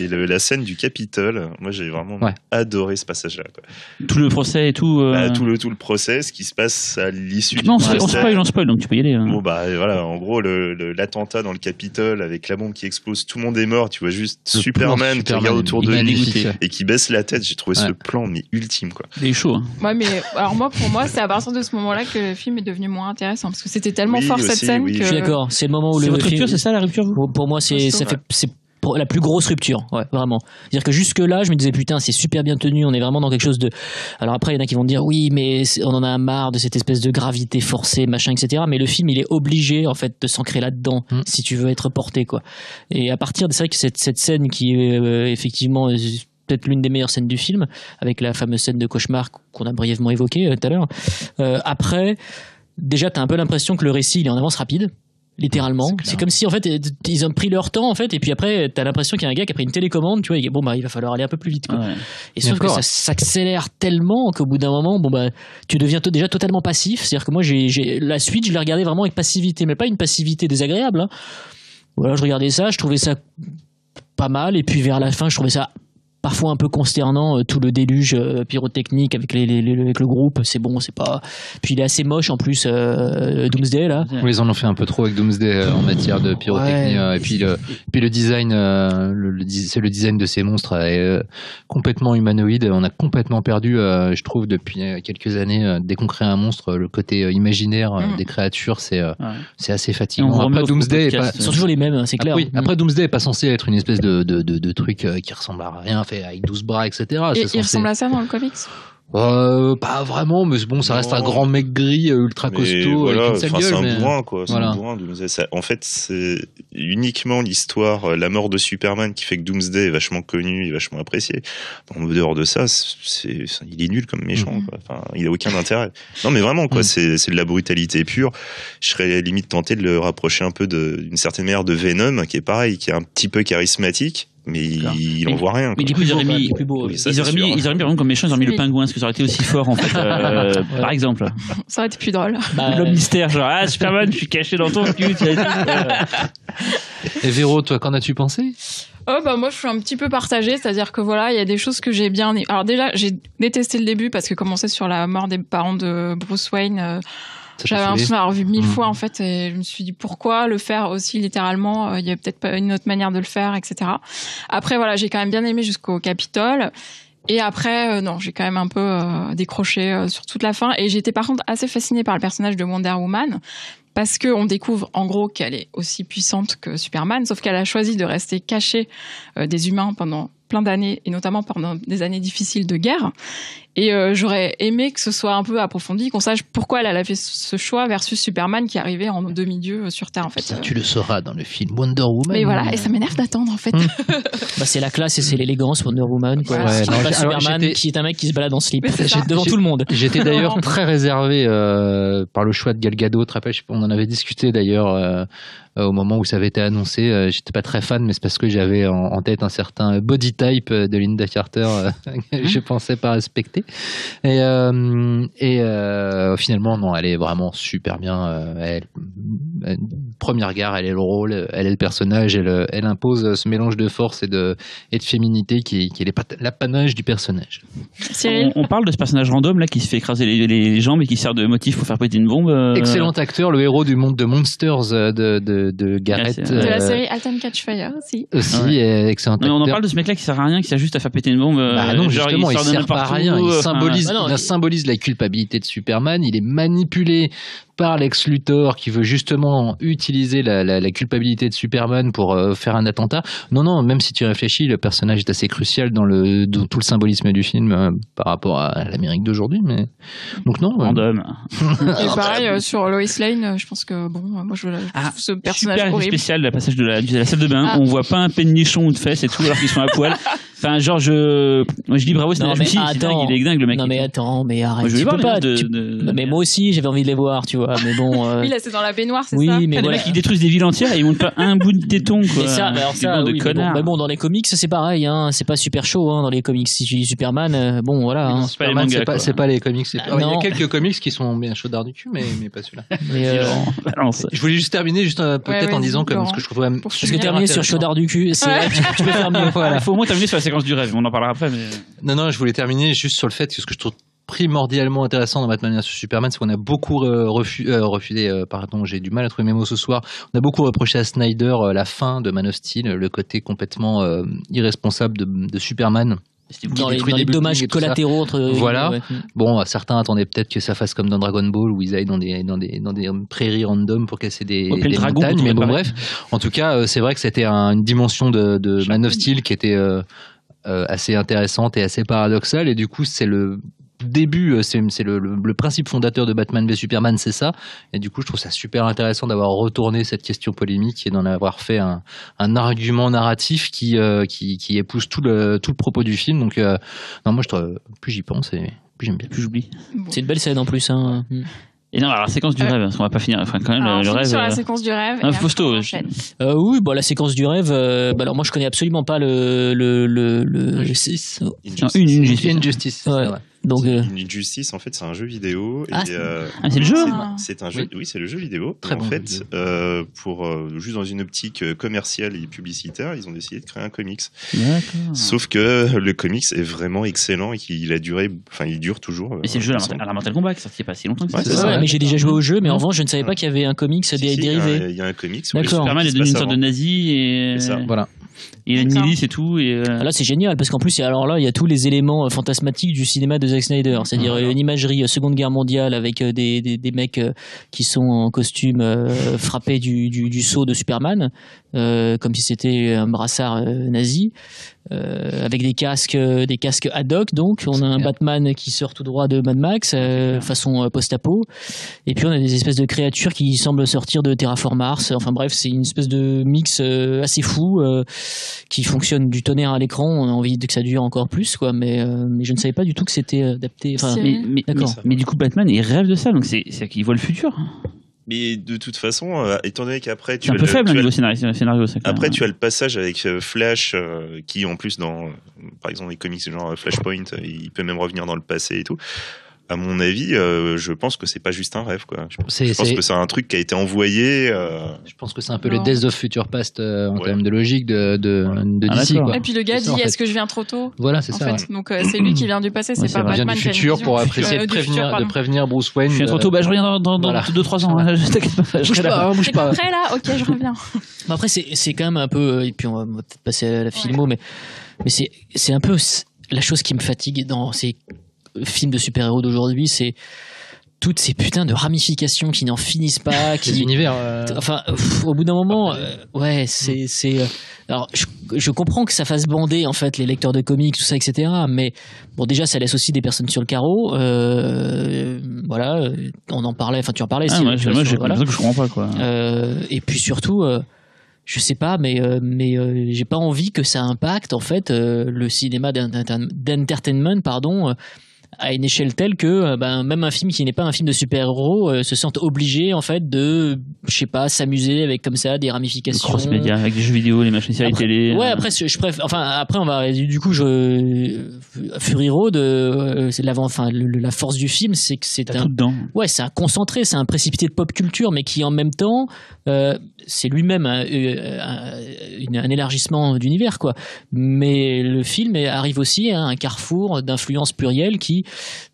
la scène du Capitole, moi, j'ai vraiment adoré ce passage-là. Quoi. Tout le procès et tout. Tout le procès, ce qui se passe à l'issue du Non, procès. on spoil, donc tu peux y aller. Hein. Bon, bah voilà, en gros, l'attentat dans le Capitole avec la bombe qui explose, tout le monde est mort. Tu vois juste Superman qui regarde autour de lui et qui baisse la tête. J'ai trouvé ce plan, mais ultime, quoi. Il est chaud. Hein. Ouais, mais alors pour moi, c'est à partir de ce moment-là que le film est devenu moins intéressant parce que c'était tellement fort cette scène que. Je suis d'accord. C'est le moment où c'est le votre film. rupture, c'est ça la rupture, vous ? Pour moi, c'est la plus grosse rupture, vraiment. C'est-à-dire que jusque là, je me disais putain, c'est super bien tenu, on est vraiment dans quelque chose de. Alors après, il y en a qui vont dire oui, mais on en a marre de cette espèce de gravité forcée, machin, etc. Mais le film, il est obligé en fait de s'ancrer là-dedans si tu veux être porté, quoi. Et à partir de c'est vrai que cette scène qui est effectivement peut-être l'une des meilleures scènes du film, avec la fameuse scène de cauchemar qu'on a brièvement évoquée tout à l'heure. Après, déjà, t'as un peu l'impression que le récit, il est en avance rapide. Littéralement, c'est comme si en fait ils ont pris leur temps en fait, et puis après t'as l'impression qu'il y a un gars qui a pris une télécommande, tu vois, il va falloir aller un peu plus vite, quoi. Et sauf que ça s'accélère tellement qu'au bout d'un moment, tu deviens déjà totalement passif. C'est-à-dire que moi la suite, je l'ai regardé vraiment avec passivité, mais pas une passivité désagréable. Hein. Voilà, je regardais ça, je trouvais ça pas mal, et puis vers la fin, je trouvais ça parfois un peu consternant, tout le déluge pyrotechnique avec avec le groupe, c'est bon, c'est pas. Puis il est assez moche en plus, Doomsday là. Oui, ils en ont fait un peu trop avec Doomsday en matière de pyrotechnie. Et puis le design, c'est le design de ces monstres est complètement humanoïde. On a complètement perdu, je trouve, depuis quelques années, dès qu'on crée un monstre, le côté imaginaire des créatures, c'est assez fatigant. Après Doomsday, ils sont toujours les mêmes, c'est clair. Après Doomsday est pas censé être une espèce de truc qui ressemble à rien, fait avec 12 bras, etc. Et il ressemble à ça dans le comics ? Pas vraiment, mais bon, ça reste un grand mec gris, ultra costaud, avec une sale gueule. C'est un bourrin, quoi. Voilà. En fait, c'est uniquement l'histoire, la mort de Superman qui fait que Doomsday est vachement connu et vachement apprécié. En dehors de ça, il est nul comme méchant, quoi. Enfin, il a aucun intérêt. Non, mais vraiment, quoi, c'est de la brutalité pure. Je serais limite tenté de le rapprocher un peu d'une certaine manière de Venom, qui est pareil, qui est un petit peu charismatique. Mais il en voit rien. Mais du coup, ils auraient mis, ils auraient mis par exemple comme méchant, ils auraient mis le pingouin, parce que ça aurait été aussi fort en fait, par exemple. Ça aurait été plus drôle. L'homme mystère, genre Superman, je suis caché dans ton cul. Et Véro, toi, qu'en as-tu pensé ? Moi je suis un petit peu partagée, c'est-à-dire que voilà, il y a des choses que j'ai bien. Alors déjà, j'ai détesté le début parce que commencer sur la mort des parents de Bruce Wayne. J'avais l'impression d'avoir vu 1000 fois en fait, et je me suis dit pourquoi le faire aussi littéralement, il y a peut-être pas une autre manière de le faire, etc. Après voilà, j'ai quand même bien aimé jusqu'au Capitole, et après non, j'ai quand même un peu décroché sur toute la fin, et j'étais par contre assez fascinée par le personnage de Wonder Woman, parce qu'on découvre en gros qu'elle est aussi puissante que Superman, sauf qu'elle a choisi de rester cachée des humains pendant plein d'années, et notamment pendant des années difficiles de guerre. Et j'aurais aimé que ce soit un peu approfondi, qu'on sache pourquoi elle a fait ce choix versus Superman qui arrivait en demi-dieu sur Terre, en fait. Ça, tu le sauras dans le film Wonder Woman. Mais voilà, et ça m'énerve d'attendre, en fait. C'est la classe et c'est l'élégance, Wonder Woman. Quoi. Ouais, pas Superman qui est un mec qui se balade en slip devant tout le monde. J'étais d'ailleurs très réservé par le choix de Gal Gadot. Tu te rappelles, on en avait discuté d'ailleurs au moment où ça avait été annoncé. J'étais pas très fan, mais c'est parce que j'avais en tête un certain body type de Linda Carter que je pensais pas respecter. Et finalement, non, elle est vraiment super bien. Premier regard, elle est le rôle, elle est le personnage, elle impose ce mélange de force et de féminité qui est l'apanage du personnage. On parle de ce personnage random là qui se fait écraser les jambes et qui sert de motif pour faire péter une bombe. Excellent acteur, le héros du monde de Monsters de Gareth. De la série Alton Catch Fire aussi. Excellent acteur. On en parle de ce mec là qui sert à rien, qui sert juste à faire péter une bombe. Non, justement, il sert pas à rien. Il symbolise la culpabilité de Superman. Il est manipulé par Lex Luthor qui veut justement utiliser la culpabilité de Superman pour faire un attentat. Non, même si tu réfléchis, le personnage est assez crucial dans tout le symbolisme du film par rapport à l'Amérique d'aujourd'hui. Mais donc non. Random. Et pareil sur Lois Lane, je pense que moi je trouve ce personnage super horrible. Spécial, le passage de la salle de bain. On voit pas un pénichon ou de fesses et tout alors qu'ils sont à poil. Enfin, genre, moi je dis bravo, c'est Non, je me mais suis dit, c'est attends. dingue, il est dingue le mec. Non mais attends, mais arrête. Moi, je vais tu voir peux les pas. matchs Mais moi aussi, j'avais envie de les voir, tu vois. Mais bon. Oui, là, c'est dans la baignoire, c'est oui, ça. mais Les voilà. mecs, ils détruisent des villes entières et ils montent pas un bout de téton, quoi. Mais ça, alors Des ça, bandes de oui, mais bon, connards. mais bon, dans les comics, c'est pareil, hein. C'est pas super chaud, hein, dans les comics. Si tu dis Superman, bon, voilà. Hein. C'est pas les Superman, mangas, quoi. c'est pas les comics. Il y a non. quelques comics qui sont bien chauddards du cul, mais pas celui-là. Mais, Balance. Je voulais juste terminer peut-être Ouais, en vas-y, disant que Laurent. ce que je trouve quand même Pour parce que terminer sur intéressant. chaudard du cul, c'est Ouais. tu peux faire mieux. Voilà. Il faut au moins terminer sur la séquence du rêve, on en parlera après, mais. Non, je voulais terminer juste sur le fait que ce que je trouve primordialement intéressant dans Batman vs Superman, c'est qu'on a beaucoup refusé, pardon, j'ai du mal à trouver mes mots ce soir, on a beaucoup reproché à Snyder la fin de Man of Steel, le côté complètement irresponsable de Superman. Dans les détruit des dommages buildings et tout ça. collatéraux entre. Voilà. Ouais. Bon, certains attendaient peut-être que ça fasse comme dans Dragon Ball où ils aillent dans des prairies random pour casser des Ouais, puis le dragon, montagnes, faut mais tout bon préparer. bref. En tout cas, c'est vrai que c'était une dimension de Man of Steel qui était assez intéressante et assez paradoxale, et du coup c'est le début, c'est le principe fondateur de Batman v Superman, c'est ça, et du coup je trouve ça super intéressant d'avoir retourné cette question polémique et d'en avoir fait un argument narratif qui épouse tout le propos du film. Donc non, moi plus j'y pense et plus j'aime bien. Plus j'oublie. Bon. C'est une belle scène en plus. Hein. Et non, alors la séquence du rêve, parce qu'on va pas finir. Enfin, quand même, Alors, on le finit rêve. sur la séquence du rêve. un et après, Fausto, on enchaîne. Oui, bon, la séquence du rêve. Alors moi, je connais absolument pas le. Injustice. Non, Injustice. Injustice. Ouais. c'est vrai. Donc, Injustice, en fait, c'est un jeu vidéo. Ah, et, c'est le jeu c'est un jeu. Oui, c'est le jeu vidéo. Très Et en bon jeu fait, vidéo. pour juste dans une optique commerciale et publicitaire, ils ont décidé de créer un comics. D'accord. Sauf que le comics est vraiment excellent et qu'il a duré. Enfin, il dure toujours. Et c'est le jeu à la Mortal Kombat qui est sorti il y a pas si longtemps que ça. Ouais, ouais, c'est ça, mais j'ai déjà joué au jeu, mais en revanche, je ne savais pas qu'il y avait un comics Si, dérivé. il y a un comics. D'accord. Superman est devenu une sorte de nazi et C'est ça. Voilà. il a une D'accord. milice et tout. Et Ah, là, c'est génial parce qu'en plus, alors là, il y a tous les éléments fantasmatiques du cinéma de Zack Snyder, c'est-à-dire Voilà. une imagerie Seconde Guerre mondiale avec des mecs qui sont en costume frappés du sceau de Superman, comme si c'était un brassard nazi. Avec des casques ad hoc, donc on a un Batman qui sort tout droit de Mad Max façon post-apo, et puis on a des espèces de créatures qui semblent sortir de Terraform Mars. Enfin bref, c'est une espèce de mix assez fou qui fonctionne du tonnerre à l'écran. On a envie que ça dure encore plus, quoi, mais je ne savais pas du tout que c'était adapté. Enfin, C'est- D'accord. mais du coup, Batman, il rêve de ça, donc c'est qu'il voit le futur. Mais de toute façon, étant donné qu'après tu C'est un as peu le- faible au tu as niveau le- scénario, ça. quand Après, même. tu as le passage avec Flash, qui en plus par exemple, les comics genre Flashpoint, il peut même revenir dans le passé et tout. À mon avis, je pense que c'est pas juste un rêve, quoi. Je pense que c'est un truc qui a été envoyé. Je pense que c'est un peu Non. le Days of Future Past en Ouais. termes de logique de Ah, DC, d'accord. quoi. Et puis le gars C'est ça, dit en fait. est-ce que je viens trop tôt Voilà, c'est en ça. fait. Ouais. Donc c'est lui qui vient du passé, c'est Ouais, c'est pas vrai. Il vient Batman du qui a une futur vision. pour essayer Du futur, pardon. de prévenir Bruce Wayne. Je suis trop tôt, bah je reviens dans Voilà. 2-3 ans. hein, T'inquiète pas, je Bouge serai là. pas, bouge T'es pas. prêt là Ok, je reviens. Mais après, c'est quand même un peu, et puis on va peut-être passer à la filmo, mais c'est un peu la chose qui me fatigue dans ces films de super-héros d'aujourd'hui, c'est toutes ces putains de ramifications qui n'en finissent pas, Les qui, univers. enfin, au bout d'un moment, ouais, alors, je comprends que ça fasse bander, en fait, les lecteurs de comics, tout ça, etc. Mais, bon, déjà, ça laisse aussi des personnes sur le carreau, voilà, on en parlait, enfin, tu en parlais, Ah, si, moi, tu vois, j'ai sur- voilà. l'impression que je comprends pas, quoi. Et puis surtout, je sais pas, mais j'ai pas envie que ça impacte en fait le cinéma d'entertainment, pardon, à une échelle telle que même un film qui n'est pas un film de super-héros se sente obligé en fait de, je sais pas, s'amuser avec comme ça des Le ramifications. cross-média, avec des jeux vidéo, les machines séries Après- télé. Ouais, après je préfère. Enfin, après on va du coup Fury Road, c'est la force du film, c'est que c'est T'as un tout dedans. ouais, c'est un concentré, c'est un précipité de pop culture, mais qui en même temps, c'est lui-même un élargissement d'univers, quoi. Mais le film arrive aussi à un carrefour d'influences plurielles qui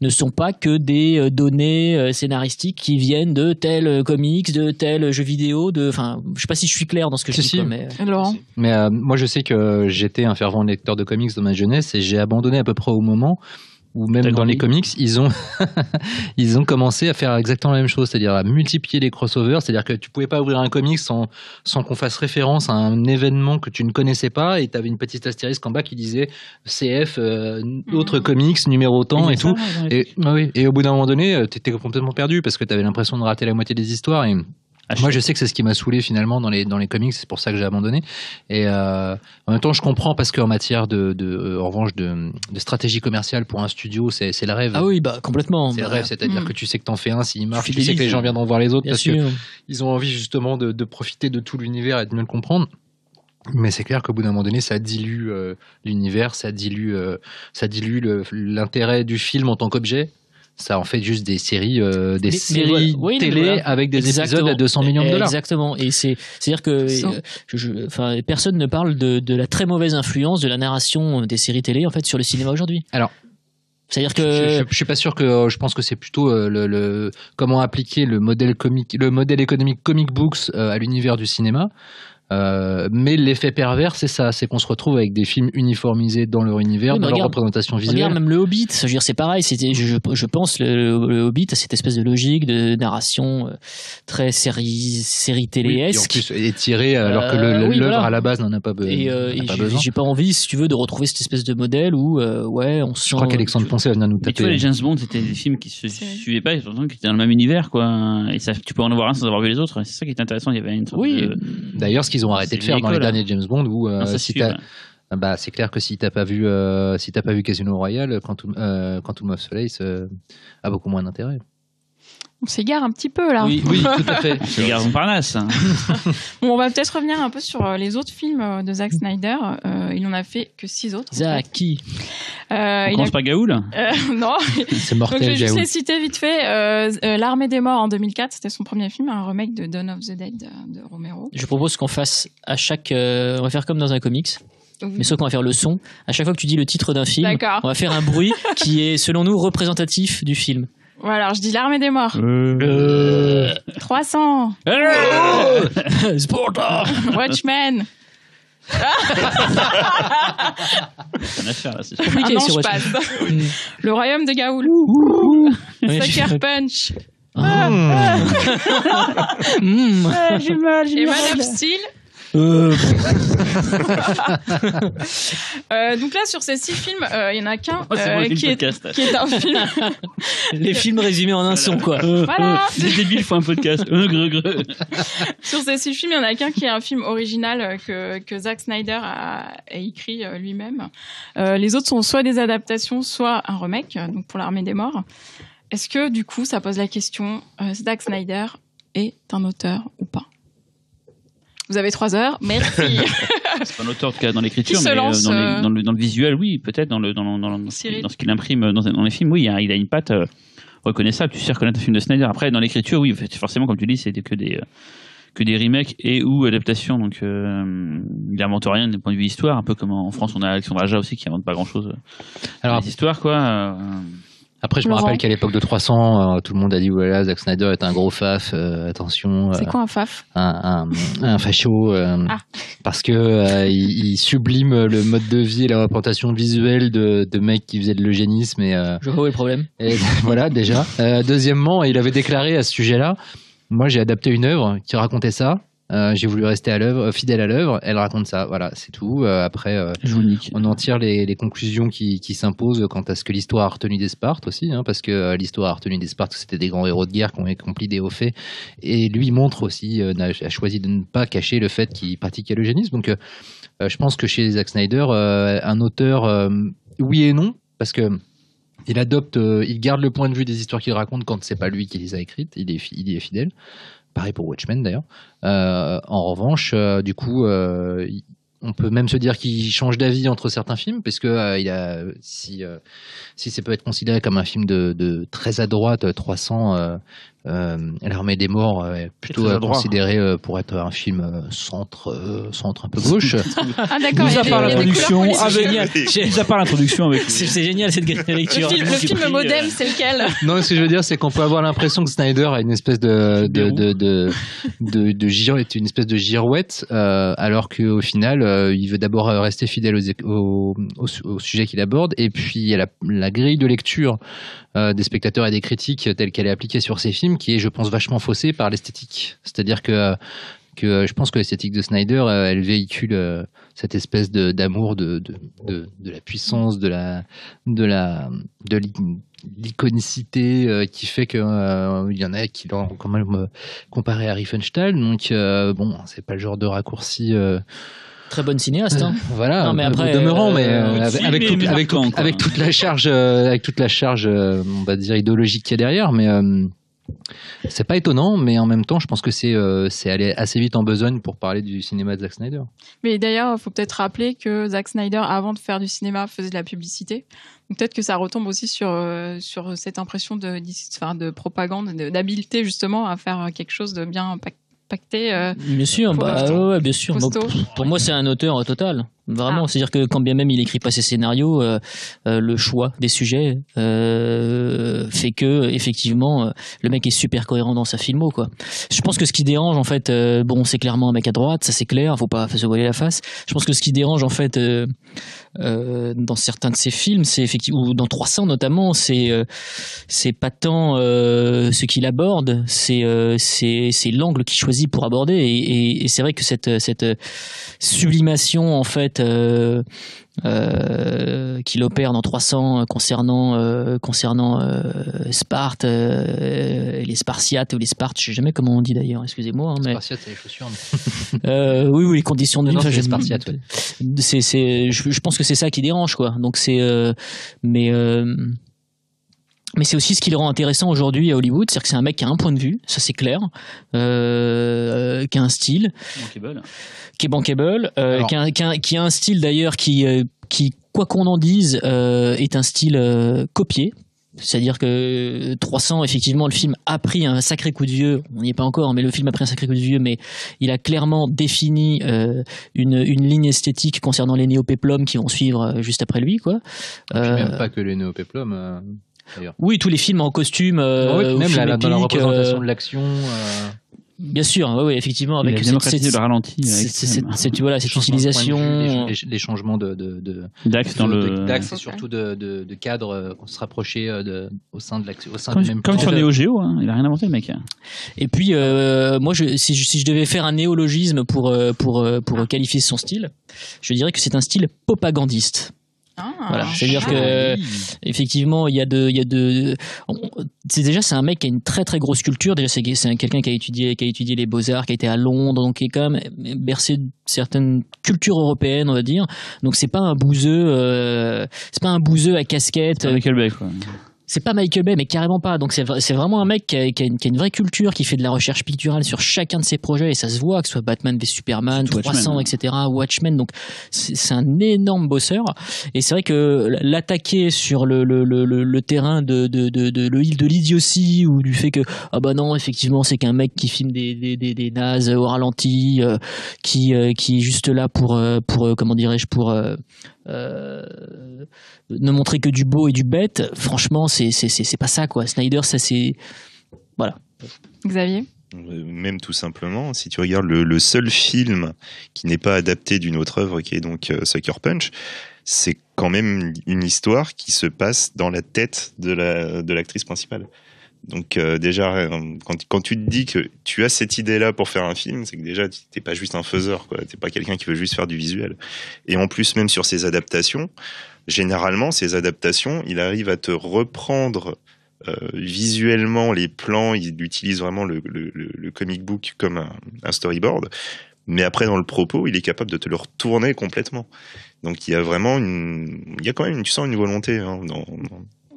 ne sont pas que des données scénaristiques qui viennent de tel comics, de tel jeu vidéo, enfin, je sais pas si je suis clair dans ce que je dis, Si. quoi, mais Laurent Mais moi, je sais que j'étais un fervent lecteur de comics dans ma jeunesse et j'ai abandonné à peu près au moment où même T'as dans grandi. les comics, ils ont commencé à faire exactement la même chose, c'est-à-dire à multiplier les crossovers, c'est-à-dire que tu pouvais pas ouvrir un comics sans qu'on fasse référence à un événement que tu ne connaissais pas et tu avais une petite astérisque en bas qui disait CF, autre comics, numéro temps et tout. Et au bout d'un moment donné, tu étais complètement perdu parce que tu avais l'impression de rater la moitié des histoires et Moi, je sais que c'est ce qui m'a saoulé finalement dans les comics, c'est pour ça que j'ai abandonné. Et en même temps, je comprends parce qu'en matière en revanche, de stratégie commerciale pour un studio, c'est le rêve. Ah oui, bah complètement. C'est le rêve, c'est-à-dire que tu sais que t'en fais un, s'il marche, tu sais fidélises, que les gens viendront voir les autres Bien parce sûr. qu'ils ont envie justement de profiter de tout l'univers et de mieux le comprendre. Mais c'est clair qu'au bout d'un moment donné, ça dilue l'univers, ça dilue l'intérêt du film en tant qu'objet. Ça en fait juste des séries, séries oui, télé voilà. avec des Exactement. épisodes à 200 millions de dollars. Exactement. Et c'est-à-dire que personne ne parle de la très mauvaise influence de la narration des séries télé en fait sur le cinéma aujourd'hui. Alors, c'est-à-dire que je suis pas sûr que je pense que c'est plutôt comment appliquer le modèle économique comic books à l'univers du cinéma. Mais l'effet pervers, c'est ça, c'est qu'on se retrouve avec des films uniformisés dans leur univers, Oui, mais dans leur regarde, représentation visuelle. regarde même le Hobbit, je veux dire c'est pareil, je pense le Hobbit a cette espèce de logique de narration très série Oui, qui en téléesque. plus est tiré alors que oui, l'œuvre voilà. à la base n'en a pas, Et j'ai pas envie, si tu veux, de retrouver cette espèce de modèle où on sent. Je crois qu'Alexandre Poncet va venir nous Mais tu vois, taper. les James Bond, c'était des films qui se suivaient pas, et pourtant qui étaient dans le même univers, quoi. Et ça, tu peux en avoir un sans avoir vu les autres. C'est ça qui est intéressant. Il y avait une sorte Oui. de... D'ailleurs, ce qu'ils ont arrêté de faire dans les derniers James Bond, où Non, ça si suit, t'as- ouais. bah, c'est clair que si t'as pas vu Casino Royale, Quantum of Solace a beaucoup moins d'intérêt. On s'égare un petit peu là. Oui, tout à fait. C'est Gare Montparnasse. Hein. Bon, on va peut-être revenir un peu sur les autres films de Zack Snyder. Il en a fait que 6 autres. en fait. Zaki. On Il a... commence par Gaoul. non. C'est Donc je vais mortel, juste Gaoul. les citer vite fait. L'Armée des Morts en 2004, c'était son premier film, un remake de Dawn of the Dead de Romero. Je propose qu'on fasse à chaque. On va faire comme dans un comics, Oui. mais sauf qu'on va faire le son. À chaque fois que tu dis le titre d'un film, D'accord. on va faire un bruit qui est, selon nous, représentatif du film. Voilà, alors je dis L'Armée des Morts. 300. Sparta. Watchmen. C'est une affaire, là. C'est sûr. Compliqué, Ah non, c'est je Watchmen. passe. Le Royaume de Gaoul. Oui, Sucker Punch. J'ai mal, Et Man of Steel. Donc là, sur ces 6 films, il y en a qu'un Oh, c'est bon, qui est un film. Les films résumés en un son, quoi. Voilà. Les débiles font un podcast. Sur ces 6 films, il y en a qu'un qui est un film original que Zack Snyder a écrit lui-même. Les autres sont soit des adaptations, soit un remake, donc pour l'Armée des Morts. Est-ce que, du coup, ça pose la question, Zack Snyder est un auteur ou pas? Vous avez 3 heures, merci. C'est pas un auteur, en tout cas, dans l'écriture, Qui se mais lance, dans le visuel, oui, peut-être, dans Cyril. ce qu'il imprime dans les films, oui, il a une patte reconnaissable. Tu sais reconnaître un film de Snyder. Après, dans l'écriture, oui, forcément, comme tu dis, c'est que des remakes et ou adaptations. Donc, il invente rien du point de vue histoire, un peu comme en France, on a Alexandre Aja aussi qui invente pas grand-chose. Alors, Les histoires, quoi. après, je me Laurent. rappelle qu'à l'époque de 300, tout le monde a dit voilà, Zack Snyder est un gros faf, attention. C'est quoi un faf? un facho Ah. parce que il sublime le mode de vie et la représentation visuelle de mecs qui faisaient de l'eugénisme Je vois où est le problème. et voilà déjà. Deuxièmement, il avait déclaré à ce sujet-là, moi j'ai adapté une œuvre qui racontait ça. J'ai voulu rester fidèle à l'œuvre. Elle raconte ça. Voilà, c'est tout. Après, Je vous le nique. on en tire les conclusions qui s'imposent quant à ce que l'histoire a retenu des Spartes aussi, hein, parce que l'histoire a retenu des Spartes, c'était des grands héros de guerre qui ont accompli des hauts faits. Et lui montre aussi, a choisi de ne pas cacher le fait qu'il pratiquait l'eugénisme. Donc, je pense que chez Zack Snyder, un auteur, oui et non, parce que il adopte, il garde le point de vue des histoires qu'il raconte quand c'est pas lui qui les a écrites. Il y est fidèle. Pareil pour Watchmen d'ailleurs. En revanche, du coup, on peut même se dire qu'il change d'avis entre certains films, parce que si ça peut être considéré comme un film de très à droite, 300, L'Armée des Morts est plutôt très à droite. considéré pour être un film centre un peu gauche. Ah d'accord, il y a Mis à part des- il y a des l'introduction, couleurs politiques. avec, mis à part l'introduction avec. C'est génial cette grille de lecture. Le film modem, c'est lequel? Non, ce que je veux dire, c'est qu'on peut avoir l'impression que Snyder a une espèce de est une espèce de girouette, alors qu'au final, il veut d'abord rester fidèle au sujet qu'il aborde, et puis il y a la grille de lecture des spectateurs et des critiques telle qu'elle est appliquée sur ces films, qui est, je pense, vachement faussée par l'esthétique. C'est-à-dire que je pense que l'esthétique de Snyder, elle véhicule cette espèce l'iconicité qui fait que il y en a qui l'ont quand même comparé à Riefenstahl. Donc bon, c'est pas le genre de raccourci. Très bonne cinéaste. Hein. Voilà. Non, mais après, demeurant, mais avec toute la charge, on va dire idéologique qu'il y a derrière, mais. C'est pas étonnant, mais en même temps, je pense que c'est allé assez vite en besogne pour parler du cinéma de Zack Snyder. Mais d'ailleurs, il faut peut-être rappeler que Zack Snyder, avant de faire du cinéma, faisait de la publicité. Donc peut-être que ça retombe aussi sur cette impression de propagande, d'habileté justement à faire quelque chose de bien pacté. Bien sûr, ouais, bien sûr. Pour moi, c'est un auteur total. Vraiment, c'est-à-dire que quand bien même il écrit pas ses scénarios, le choix des sujets fait que effectivement le mec est super cohérent dans sa filmo, quoi. Je pense que ce qui dérange en fait, bon, c'est clairement un mec à droite, ça c'est clair, faut pas se voiler la face. Je pense que ce qui dérange en fait dans certains de ses films, c'est effectivement, ou dans 300 notamment, c'est pas tant ce qu'il aborde, c'est l'angle qu'il choisit pour aborder, et c'est vrai que cette sublimation en fait qu'il opère dans 300 concernant Sparte, les Spartiates ou les Spartes, je sais jamais comment on dit d'ailleurs, excusez-moi. Mais... Spartiates, c'est les chaussures. Oui, les conditions de vie. Non, c'est Spartiates. Ouais. Je pense que c'est ça qui dérange, quoi. Donc c'est, mais c'est aussi ce qui le rend intéressant aujourd'hui à Hollywood, c'est-à-dire que c'est un mec qui a un point de vue, ça c'est clair, qui a un style, qui est bankable, qui a un style d'ailleurs qui quoi qu'on en dise, est un style copié. C'est-à-dire que 300, effectivement, le film a pris un sacré coup de vieux. On n'y est pas encore, mais le film a pris un sacré coup de vieux. Mais il a clairement défini une ligne esthétique concernant les néopéplums qui vont suivre juste après lui, quoi. Même pas que les néopéplums. D'ailleurs. Oui, tous les films en costume, oui, même dans la représentation de l'action. Bien sûr, oui, effectivement, avec le ralenti, voilà, cette utilisation, les changements d'axe dans d'axe et surtout de cadre, se rapprocher au sein de l'action, comme sur Neo Geo, hein, il a rien inventé le mec. Et puis moi, si je devais faire un néologisme pour qualifier son style, je dirais que c'est un style propagandiste. Voilà, c'est-à-dire que effectivement il y a c'est un mec qui a une très très grosse culture. Déjà c'est quelqu'un qui a étudié les beaux-arts, qui a été à Londres, donc qui est quand même bercé de certaines cultures européennes, on va dire. Donc c'est pas un bouseux à casquette. Michael Bay, quoi. C'est pas Michael Bay, mais carrément pas. Donc c'est vraiment un mec qui a une vraie culture, qui fait de la recherche picturale sur chacun de ses projets, et ça se voit, que ce soit Batman v Superman, 300, etc., Watchmen. Donc c'est un énorme bosseur. Et c'est vrai que l'attaquer sur le terrain de l'idiotie, ou du fait que ah bah non, effectivement c'est qu'un mec qui filme des nazes au ralenti, qui est juste là pour comment dirais-je, pour ne montrer que du beau et du bête, franchement c'est pas ça, quoi. Snyder, ça c'est voilà. Xavier, même tout simplement, si tu regardes le seul film qui n'est pas adapté d'une autre œuvre, qui est donc Sucker Punch, c'est quand même une histoire qui se passe dans la tête de l'actrice principale. Donc déjà, quand tu te dis que tu as cette idée-là pour faire un film, c'est que déjà t'es pas juste un faiseur, quoi. T'es pas quelqu'un qui veut juste faire du visuel. Et en plus, même sur ces adaptations, généralement, ces adaptations, il arrive à te reprendre visuellement les plans. Il utilise vraiment le comic book comme un storyboard. Mais après, dans le propos, il est capable de te le retourner complètement. Donc il y a vraiment il y a quand même, tu sens une volonté, hein,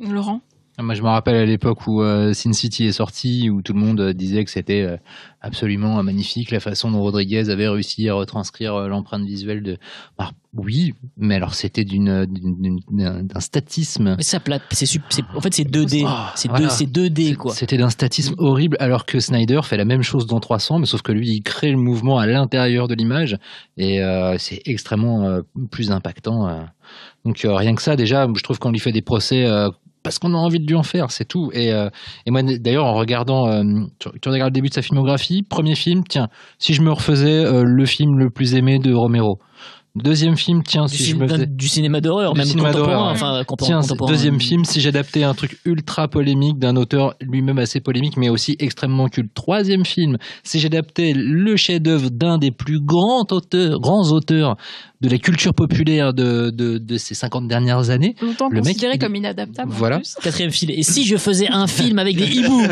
Laurent. Moi, je me rappelle à l'époque où Sin City est sorti, où tout le monde disait que c'était absolument magnifique la façon dont Rodriguez avait réussi à retranscrire l'empreinte visuelle de. Alors, oui, mais alors c'était d'un statisme. Mais ça plate, en fait c'est 2D, c'est 2D, quoi. C'était d'un statisme horrible, alors que Snyder fait la même chose dans 300, mais sauf que lui il crée le mouvement à l'intérieur de l'image, et c'est extrêmement plus impactant. Donc rien que ça, déjà, je trouve qu'on lui fait des procès. Parce qu'on a envie de lui en faire, c'est tout. Et moi, d'ailleurs, en regardant, tu regardes le début de sa filmographie, premier film, tiens, si je me refaisais le film le plus aimé de Romero. Deuxième film, tiens, du cinéma d'horreur, même contemporain, enfin contemporain. Deuxième film, si j'adaptais un truc ultra polémique d'un auteur lui-même assez polémique, mais aussi extrêmement culte. Troisième film, si j'adaptais le chef-d'œuvre d'un des plus grands auteurs de la culture populaire de ces 50 dernières années. Longtemps Le mec, considéré comme inadaptable. Voilà. En plus. Quatrième fil. Et si je faisais un film avec des hiboux?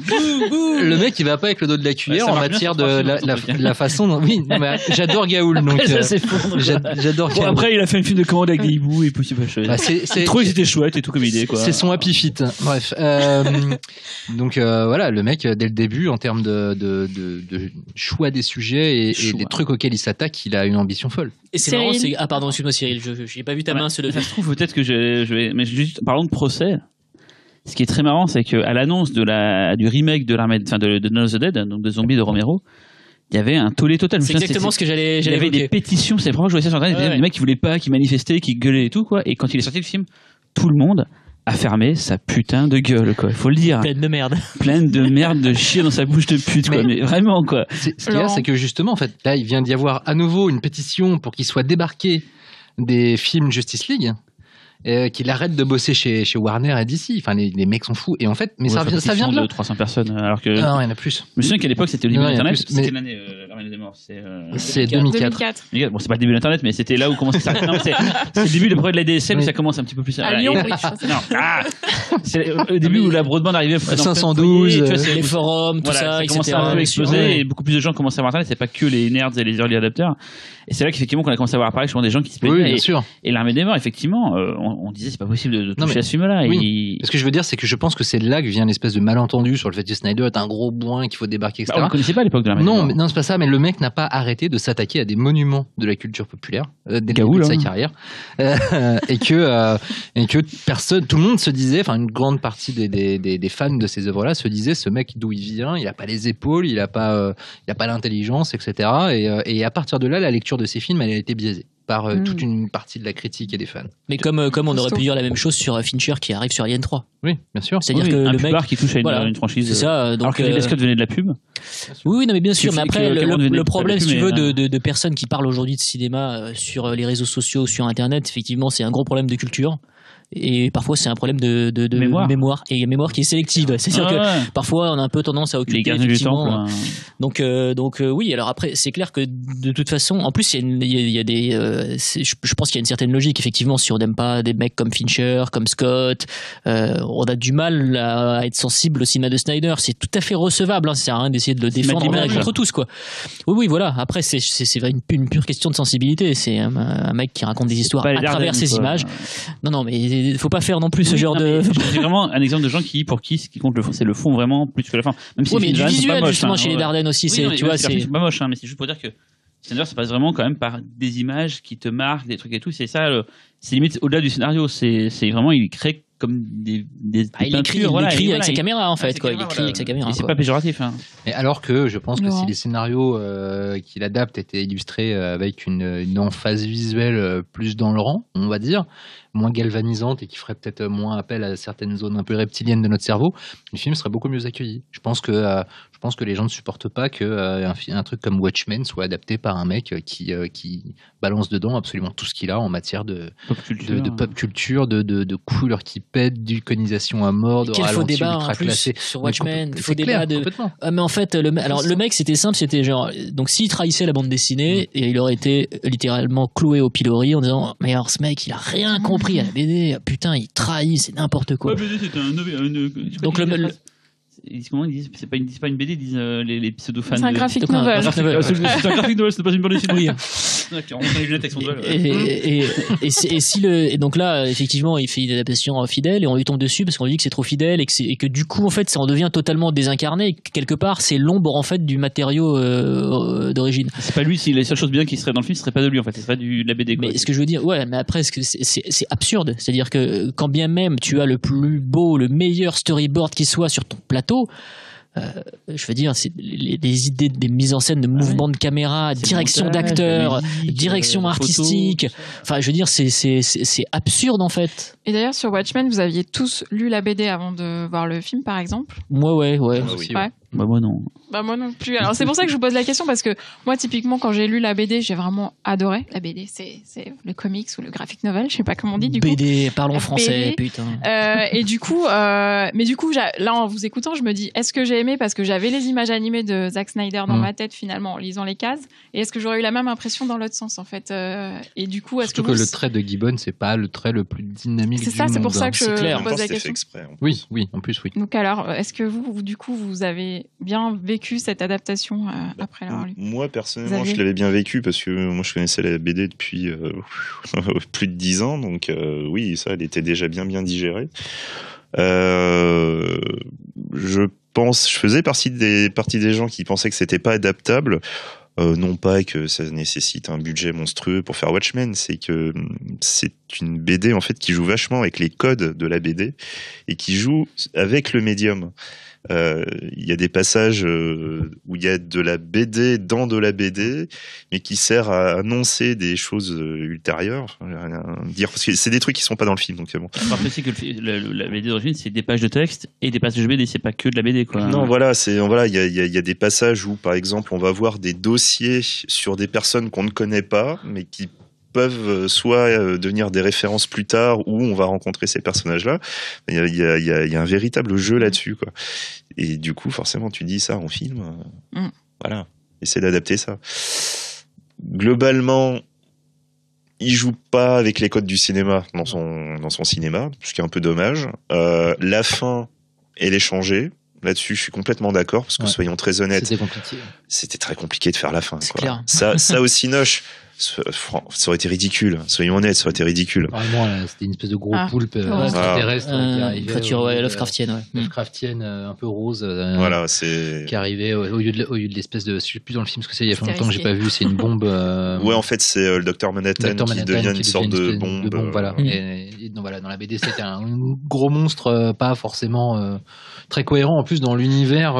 Le mec, il va pas avec le dos de la cuillère ça en marche matière bien sur de trois films, la façon dont... Oui, non, mais j'adore Gaoul, donc Ça s'effondre, quoi. j'adore Bon, Gaoul. après, il a fait un film de commande avec des hiboux et possible. Bah, c'est Je trouvais que c'était chouette et tout comme idée, quoi. C'est son happy fit. Bref. Donc voilà, le mec, dès le début, en termes de choix des sujets et des trucs auxquels il s'attaque, il a une ambition folle. Et c'est Cyril. marrant, c'est... Ah pardon, excuse-moi Cyril, j'ai pas vu ta main se lever. Ça se trouve peut-être que je vais. Mais juste parlons de procès. Ce qui est très marrant, c'est qu'à l'annonce du remake de l'armée, enfin de Dawn of the Dead, donc de Zombies de Romero, il y avait un tollé total. C'est exactement ce que j'allais Il y avait évoquer. des pétitions, c'est vraiment je voyais ça sur internet, Ouais, ouais. des mecs qui voulaient pas, qui manifestaient, qui gueulaient et tout quoi. Et quand il est sorti le film, tout le monde a fermé sa putain de gueule quoi. Il faut le dire. Pleine de merde. Pleine de merde, de chier dans sa bouche de pute quoi. Mais vraiment quoi. Ce qu'il y a, Laurent. c'est que justement, en fait, là, il vient d'y avoir à nouveau une pétition pour qu'il soit débarqué des films Justice League. Qu'il arrête de bosser chez Warner et DC. Enfin, les mecs sont fous. Et en fait, mais Ouais, ça vient de là. 300 personnes alors que. Non, il y en a plus. Je me souviens qu'à l'époque c'était le début Non, il y en a d'internet. plus, mais- C'était l'année l'armée des morts. C'est 2004. 2004. Bon, c'est pas le début d'internet, mais c'était là où commençait ça. Non, c'est le début de la DSL où Oui. ça commence un petit peu plus. À Voilà, Lyon, et- oui, je sais. Non, c'est le début où la broadband arrivait. dans plein de 512, foyers, tu vois, c'est- Les forums, tout voilà, ça, ça etc. commençait un peu à exploser Ouais. et beaucoup plus de gens commençaient à voir internet. C'est pas que les nerds et les early adapters. Et c'est là qu'effectivement qu'on a commencé à voir apparaître justement des gens qui se Oui, plaignaient. bien et, sûr. et l'armée des morts, effectivement, on disait c'est pas possible de Non, toucher mais- à ce film-là. oui. Ce que je veux dire, c'est que je pense que c'est là que vient l'espèce de malentendu sur le fait que Snyder est un gros bourrin, qu'il faut débarquer, etc. On le connaissait pas à l'époque de l'armée des Non, morts. mais non, c'est pas ça, mais le mec n'a pas arrêté de s'attaquer à des monuments de la culture populaire dès le Gaoul, début de sa hein. carrière. Et que personne, tout le monde se disait, enfin, une grande partie des fans de ces œuvres-là se disaient, ce mec d'où il vient, il a pas les épaules, il a pas l'intelligence, etc. Et à partir de là, la lecture de ces films, elle a été biaisée par toute une partie de la critique et des fans. Mais comme on aurait Costaud. pu dire la même chose sur Fincher qui arrive sur Alien 3. Oui, bien sûr. C'est-à-dire Oui, que un le mec. pubard qui touche à Voilà. une franchise. C'est ça, Alors donc. que les mascottes venaient de la pub. Oui, oui, non, mais bien sûr. Qui Mais fait après, que Cameron venait le problème, de si tu veux, mais, de personnes qui parlent aujourd'hui de cinéma sur les réseaux sociaux, sur Internet, effectivement, c'est un gros problème de culture. Et parfois, c'est un problème de Mémoire. Et mémoire qui est sélective. C'est-à-dire Ah que ouais. parfois, on a un peu tendance à Les occulter, gardiens du temps. effectivement. quoi. Donc oui, alors après, c'est clair que de toute façon, en plus, il y a des, je pense qu'il y a une certaine logique, effectivement, si on n'aime pas des mecs comme Fincher, comme Scott, on a du mal à être sensible au cinéma de Snyder. C'est tout à fait recevable, hein, ça sert à rien d'essayer de le défendre mettre en envers et image. contre tous, quoi. Oui, voilà. Après, c'est une pure question de sensibilité. C'est un mec qui raconte des histoires Pas les à travers Daredevil, ses quoi. images. Non, mais il faut pas faire non plus ce Oui, genre non, de. mais C'est vraiment un exemple de gens pour qui ce qui compte le fond, c'est le fond vraiment plus que la fin. Même si Oui, les mais films du sont pas visuel, moches, justement, hein, chez les ouais. Darden aussi, Oui, c'est, non, mais tu vois, les films c'est. sont pas moches, hein, mais c'est juste pour dire que Snyder, ça passe vraiment quand même par des images qui te marquent, des trucs et tout. C'est ça, c'est limite au-delà du scénario. C'est vraiment, il crée comme des Il écrit, peintures, voilà, et avec voilà, sa il- caméra, en fait, sa quoi. Il caméra, écrit avec sa caméra. Et c'est quoi. pas péjoratif. Hein. Et alors que je pense que Laurent. si les scénarios qu'il adapte étaient illustrés avec une emphase visuelle plus dans le rang, on va dire, moins galvanisante et qui ferait peut-être moins appel à certaines zones un peu reptiliennes de notre cerveau, le film serait beaucoup mieux accueilli. Je pense que les gens ne supportent pas que un truc comme Watchmen soit adapté par un mec qui balance dedans absolument tout ce qu'il a en matière de pop culture, de couleurs qui pètent, d'iconisation à mort, de Quel faux ralenti débat en ultra plus classé. sur Watchmen, C'est faux clair, débat de. complètement. Ah, mais en fait, le mec, c'était simple, c'était genre, donc s'il trahissait la bande dessinée, et il aurait été littéralement cloué au pilori en disant, mais alors ce mec, il a rien compris à la BD, putain, il trahit, c'est n'importe quoi. Ouais, BD, c'est un. Donc Ils disent, c'est pas une BD, ils disent les pseudo-fans. C'est un graphic Donc, un novel. graphic novel. C'est un graphic novel, c'est pas une bande dessinée. Oui. Qui remonte les lunettes avec son doigt. Et donc là, effectivement, il fait une adaptation fidèle et on lui tombe dessus parce qu'on lui dit que c'est trop fidèle et que du coup, en fait, ça en devient totalement désincarné et que quelque part, c'est l'ombre, en fait, du matériau d'origine. C'est pas lui, si les seules choses bien qui seraient dans le film, ce serait pas de lui en fait, c'est pas de la BD. Quoi. Mais ce que je veux dire, ouais, mais après, c'est absurde. C'est-à-dire que quand bien même tu as le plus beau, le meilleur storyboard qui soit sur ton plateau, je veux dire, c'est des idées, des mises en scène de mouvements de caméra, C'est direction le montage, d'acteurs, la musique, direction la photo, artistique. tout ça. Enfin, je veux dire, c'est absurde en fait. Et d'ailleurs, sur Watchmen, vous aviez tous lu la BD avant de voir le film, par exemple. Moi, ouais. Ah oui. Ouais. Bah moi non. Bah moi non plus. Alors c'est pour ça que je vous pose la question parce que moi typiquement quand j'ai lu la BD, j'ai vraiment adoré. La BD, c'est le comics ou le graphic novel, je sais pas comment on dit du coup. BD, parlons français, BD. putain. Et du coup, là en vous écoutant, je me dis, est-ce que j'ai aimé parce que j'avais les images animées de Zack Snyder dans ma tête finalement en lisant les cases, et est-ce que j'aurais eu la même impression dans l'autre sens en fait. Et du coup, est-ce Surtout que le trait de Gibbon, c'est pas le trait le plus dynamique du monde. C'est ça, c'est pour ça que je clair. pose la C'était fait question. exprès, en plus. Oui, en plus, oui. Donc alors, est-ce que vous du coup, vous avez bien vécu cette adaptation après l'avoir lu? Moi, personnellement, Xavier je l'avais bien vécu parce que moi, je connaissais la BD depuis plus de 10 ans. Donc, oui, ça, elle était déjà bien digérée. Je faisais partie des gens qui pensaient que c'était pas adaptable. Non pas que ça nécessite un budget monstrueux pour faire Watchmen, c'est que c'est une BD en fait qui joue vachement avec les codes de la BD et qui joue avec le médium. Il y a des passages où il y a de la BD dans de la BD, mais qui sert à annoncer des choses ultérieures. Dire parce que c'est des trucs qui sont pas dans le film, donc bon. Je rappelle aussi que la BD d'origine, c'est des pages de texte et des passages BD, c'est pas que de la BD, quoi. Non, voilà, il y a des passages où, par exemple, on va voir des dossiers sur des personnes qu'on ne connaît pas, mais qui peuvent soit devenir des références plus tard, où on va rencontrer ces personnages-là. Il y a un véritable jeu là-dessus, quoi. Et du coup, forcément, tu dis ça en film, voilà, essaie d'adapter ça. Globalement, il joue pas avec les codes du cinéma dans son cinéma, ce qui est un peu dommage. La fin, elle est changée. Là-dessus, je suis complètement d'accord, parce que soyons très honnêtes, C'était compliqué. C'était très compliqué de faire la fin. C'est quoi. clair. Ça aussi, Noche, ça aurait été ridicule. Soyons honnêtes, ça aurait été ridicule. Vraiment, là, c'était une espèce de gros poulpe Ah. extraterrestre qui arrivait. Créature Lovecraftienne, ouais. Lovecraftienne, un peu rose. Voilà, c'est. Qui arrivait au lieu de l'espèce de. Je sais plus dans le film ce que c'est, il y a C'était longtemps que j'ai pas vu, c'est une bombe. Ouais, en fait, c'est le Docteur Manhattan qui devient une sorte de bombe. Voilà. Et donc, voilà, dans la BD, c'était un gros monstre, pas forcément très cohérent en plus dans l'univers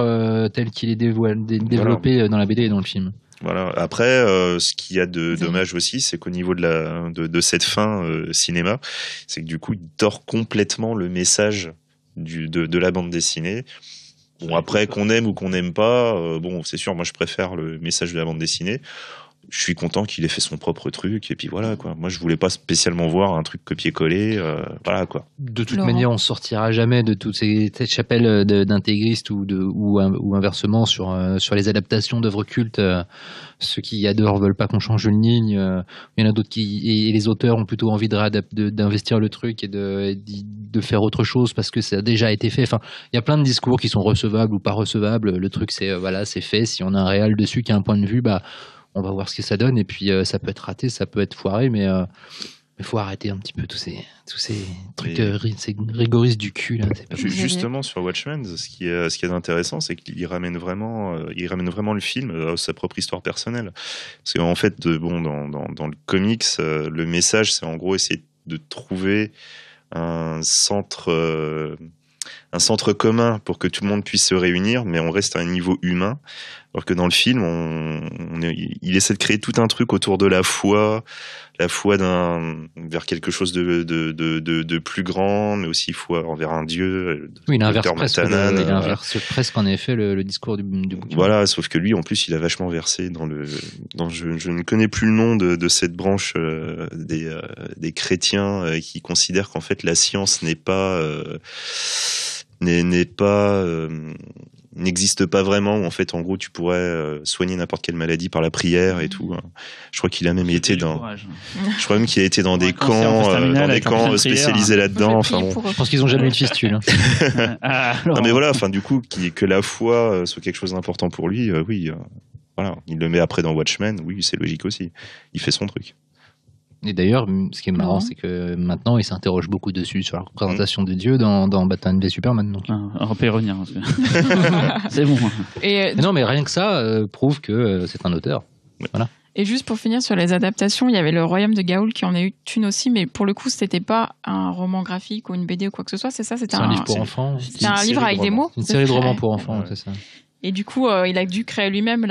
tel qu'il est développé dans la BD et dans le film. Voilà. Après, ce qu'il y a de dommage aussi, c'est qu'au niveau de cette fin cinéma, c'est que du coup, il tord complètement le message de la bande dessinée. Bon, après, qu'on aime ou qu'on n'aime pas, bon, c'est sûr, moi, je préfère le message de la bande dessinée. Je suis content qu'il ait fait son propre truc, et puis voilà, quoi. Moi, je voulais pas spécialement voir un truc copier-coller, voilà, quoi. De toute Laurent. manière, on sortira jamais de toutes ces chapelles d'intégristes ou inversement sur les adaptations d'œuvres cultes. Ceux qui adorent veulent pas qu'on change une ligne. Il y en a d'autres et les auteurs ont plutôt envie d'investir le truc et de faire autre chose parce que ça a déjà été fait. Enfin, il y a plein de discours qui sont recevables ou pas recevables. Le truc, c'est voilà, c'est fait. Si on a un réal dessus qui a un point de vue, bah on va voir ce que ça donne, et puis ça peut être raté, ça peut être foiré, mais il faut arrêter un petit peu tous ces trucs ces rigoristes du cul là. C'est pas Justement, sur Watchmen, ce qui est intéressant, c'est qu'il ramène vraiment le film à sa propre histoire personnelle. Parce qu'en fait, dans le comics, le message, c'est en gros essayer de trouver un centre commun pour que tout le monde puisse se réunir, mais on reste à un niveau humain. Alors que dans le film, il essaie de créer tout un truc autour de la foi vers quelque chose de plus grand, mais aussi foi envers un dieu. Oui, il inverse presque en effet le discours du bouquin. Voilà, sauf que lui, en plus, il a vachement versé je ne connais plus le nom de cette branche des chrétiens qui considèrent qu'en fait la science n'existe pas vraiment, où en fait en gros tu pourrais soigner n'importe quelle maladie par la prière et tout. Je crois qu'il a même été qu'il a été dans des camps spécialisés là-dedans. Enfin bon. Je pense qu'ils ont jamais eu de fistule. Non mais voilà, enfin du coup que la foi soit quelque chose d'important pour lui, oui, voilà, il le met après dans Watchmen, oui, c'est logique aussi. Il fait son truc. Et d'ailleurs, ce qui est marrant, c'est que maintenant, il s'interroge beaucoup dessus, sur la représentation de Dieu dans Batman v Superman. Donc. On peut y revenir. Parce que... c'est bon. Non, mais rien que ça prouve que c'est un auteur. Voilà. Et juste pour finir sur les adaptations, il y avait Le Royaume de Gaoul qui en a eu une aussi, mais pour le coup, c'était pas un roman graphique ou une BD ou quoi que ce soit, c'est ça, c'était un livre pour enfants. C'était un livre avec des mots. Une série de romans pour enfants, c'est ça. Et du coup, il a dû créer lui-même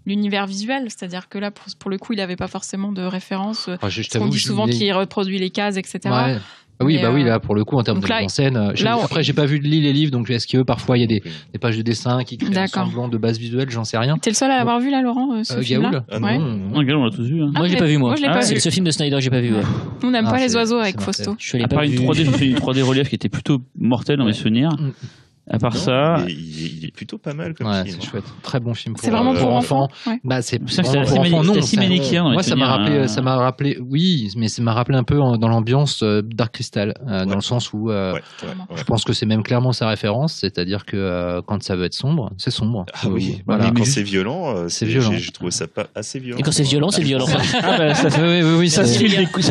l'univers visuel, c'est-à-dire que là, pour le coup, il n'avait pas forcément de référence. On dit souvent qu'il reproduit les cases, etc. Ouais. Oui, Mais, oui, là, pour le coup, en termes donc de mise en scène. Après, j'ai pas vu les livres, donc est-ce que parfois il y a des pages de dessin qui créent un semblant de base visuelle, j'en sais rien. T'es le seul à l'avoir vu là, Laurent, ce film-là? Gaoul Ouais. Non, Gaoul, on l'a tous vu. Hein. Moi, je l'ai pas vu, moi. Moi, je l'ai pas C'est vu. ce film de Snyder, j'ai pas vu. Ouais. On n'aime pas les c'est- oiseaux c'est avec mortel. Fausto. Je l'ai À pas part une vu. 3D, j'ai fait une 3D relief qui était plutôt mortelle dans mes souvenirs. À part Non, ça, mais il est plutôt pas mal comme Ouais, film. c'est chouette. Très bon film. C'est vraiment pour enfants. Ouais. Bah, c'est C'est vraiment assez pour enfants, non. assez manichéen dans les Moi, ça m'a souvenirs, rappelé, oui, mais ça m'a rappelé un peu dans l'ambiance Dark Crystal, dans le sens où Ouais. je pense que c'est même clairement sa référence, c'est-à-dire que quand ça veut être sombre, c'est sombre. Ah oui, Voilà. quand c'est violent, C'est violent. Je trouve ça pas assez violent. Et quand c'est violent, c'est violent. ah bah, ça fait Oui, ça se file des coups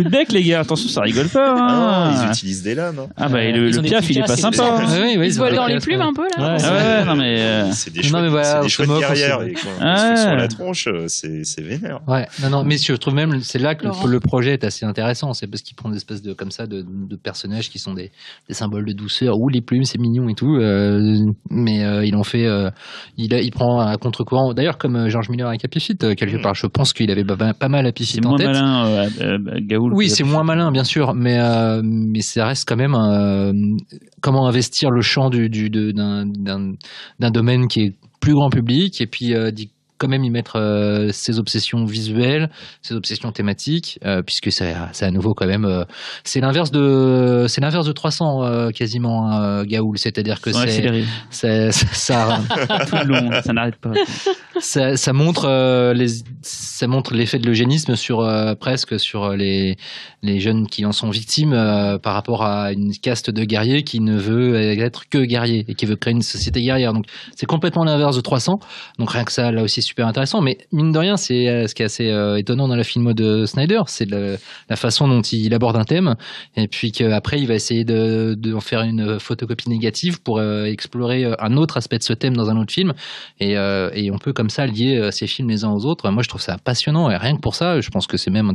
de bec, les gars. Attention, ça rigole pas. Ah, Hein. ils utilisent des lames. Hein. Ah bah et Ils le ont des piaf, petits il est pas casques, sympa. c'est- Hein. Ils se volent dans les plumes un peu là. Ouais, Ah ouais, non mais C'est des Non, chouettes, mais voilà, c'est on des se chouettes moque, guerrières. on se Et quand Ah ils se font sur ouais. la tronche, c'est vénère. Ouais, non, mais je trouve même, c'est là que Laurent. le projet est assez intéressant, c'est parce qu'il prend des espèces de, comme ça, de personnages qui sont des symboles de douceur, ou les plumes, c'est mignon et tout, mais il en fait, il prend à contre-courant, d'ailleurs, comme George Miller avec Happy Feet, quelque part, je pense qu'il avait pas mal Happy c'est Feet en moins tête. malin, Gaoul. Oui, c'est moins malin, bien sûr, mais ça reste quand même comment investir le champ d'un domaine qui est plus grand public et puis quand même y mettre ses obsessions visuelles, ses obsessions thématiques, puisque c'est à nouveau quand même c'est l'inverse de 300 quasiment Gaoul, c'est-à-dire que Ouais, accéléré. ça Tout le long, ça n'arrête pas. ça montre ça montre l'effet de l'eugénisme sur presque sur les jeunes qui en sont victimes par rapport à une caste de guerriers qui ne veut être que guerrier et qui veut créer une société guerrière. Donc c'est complètement l'inverse de 300. Donc rien que ça, là aussi super intéressant. Mais mine de rien, c'est ce qui est assez étonnant dans la filmo de Snyder, c'est la façon dont il aborde un thème et puis qu'après il va essayer de en faire une photocopie négative pour explorer un autre aspect de ce thème dans un autre film et on peut comme ça lier ces films les uns aux autres. Moi je trouve ça passionnant et rien que pour ça je pense que c'est même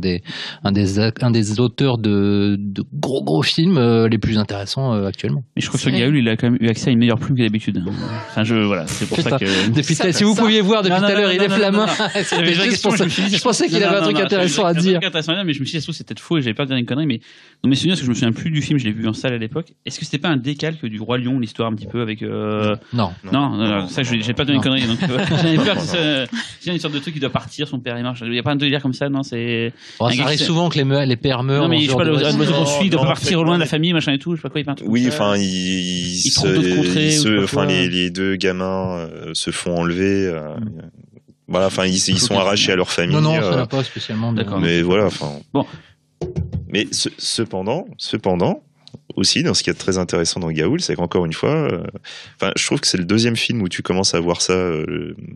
un des auteurs de gros films les plus intéressants actuellement. Mais je trouve que Gaoul, il a quand même eu accès à une meilleure plume que d'habitude. Enfin, voilà, c'est pour ça que. Depuis Ça- si vous ça- pouviez voir depuis Non, tout à non, l'heure, non, il non, lève non, la non, main. J'avais C'était la juste question, pour ça. Je pensais qu'il avait un truc intéressant à dire. Mais je me suis dit, c'est peut-être faux et j'avais peur de dire une connerie, mais dans mes souvenirs, parce que je me souviens plus du film, je l'ai vu en salle à l'époque. Est-ce que c'était pas un décalque du Roi Lion, l'histoire un petit peu avec. Non. Non, ça, j'ai pas donné une connerie, donc j'avais peur que c'est une sorte de truc qui doit partir, son père il marche. Il n'y a pas un délire comme ça, non, c'est. Bon, ça arrive souvent que les pères meurent. Non, mais dans je ce sais pas, genre de l'oiseau récit. qu'on suit, il doit non, pas en partir fait, loin de non. la famille, machin et tout, je sais pas quoi, il part. Oui, enfin, ils trouve d'autres contrées, ou je sais pas enfin, quoi. les deux gamins se font enlever. Voilà, enfin, ils sont arrachés à leur famille. Non, ça n'a pas spécialement. D'accord. Mais voilà, enfin. Bon. Mais cependant, aussi, dans ce qui est très intéressant dans Gaoul, c'est qu'encore une fois, enfin, je trouve que c'est le deuxième film où tu commences à voir ça,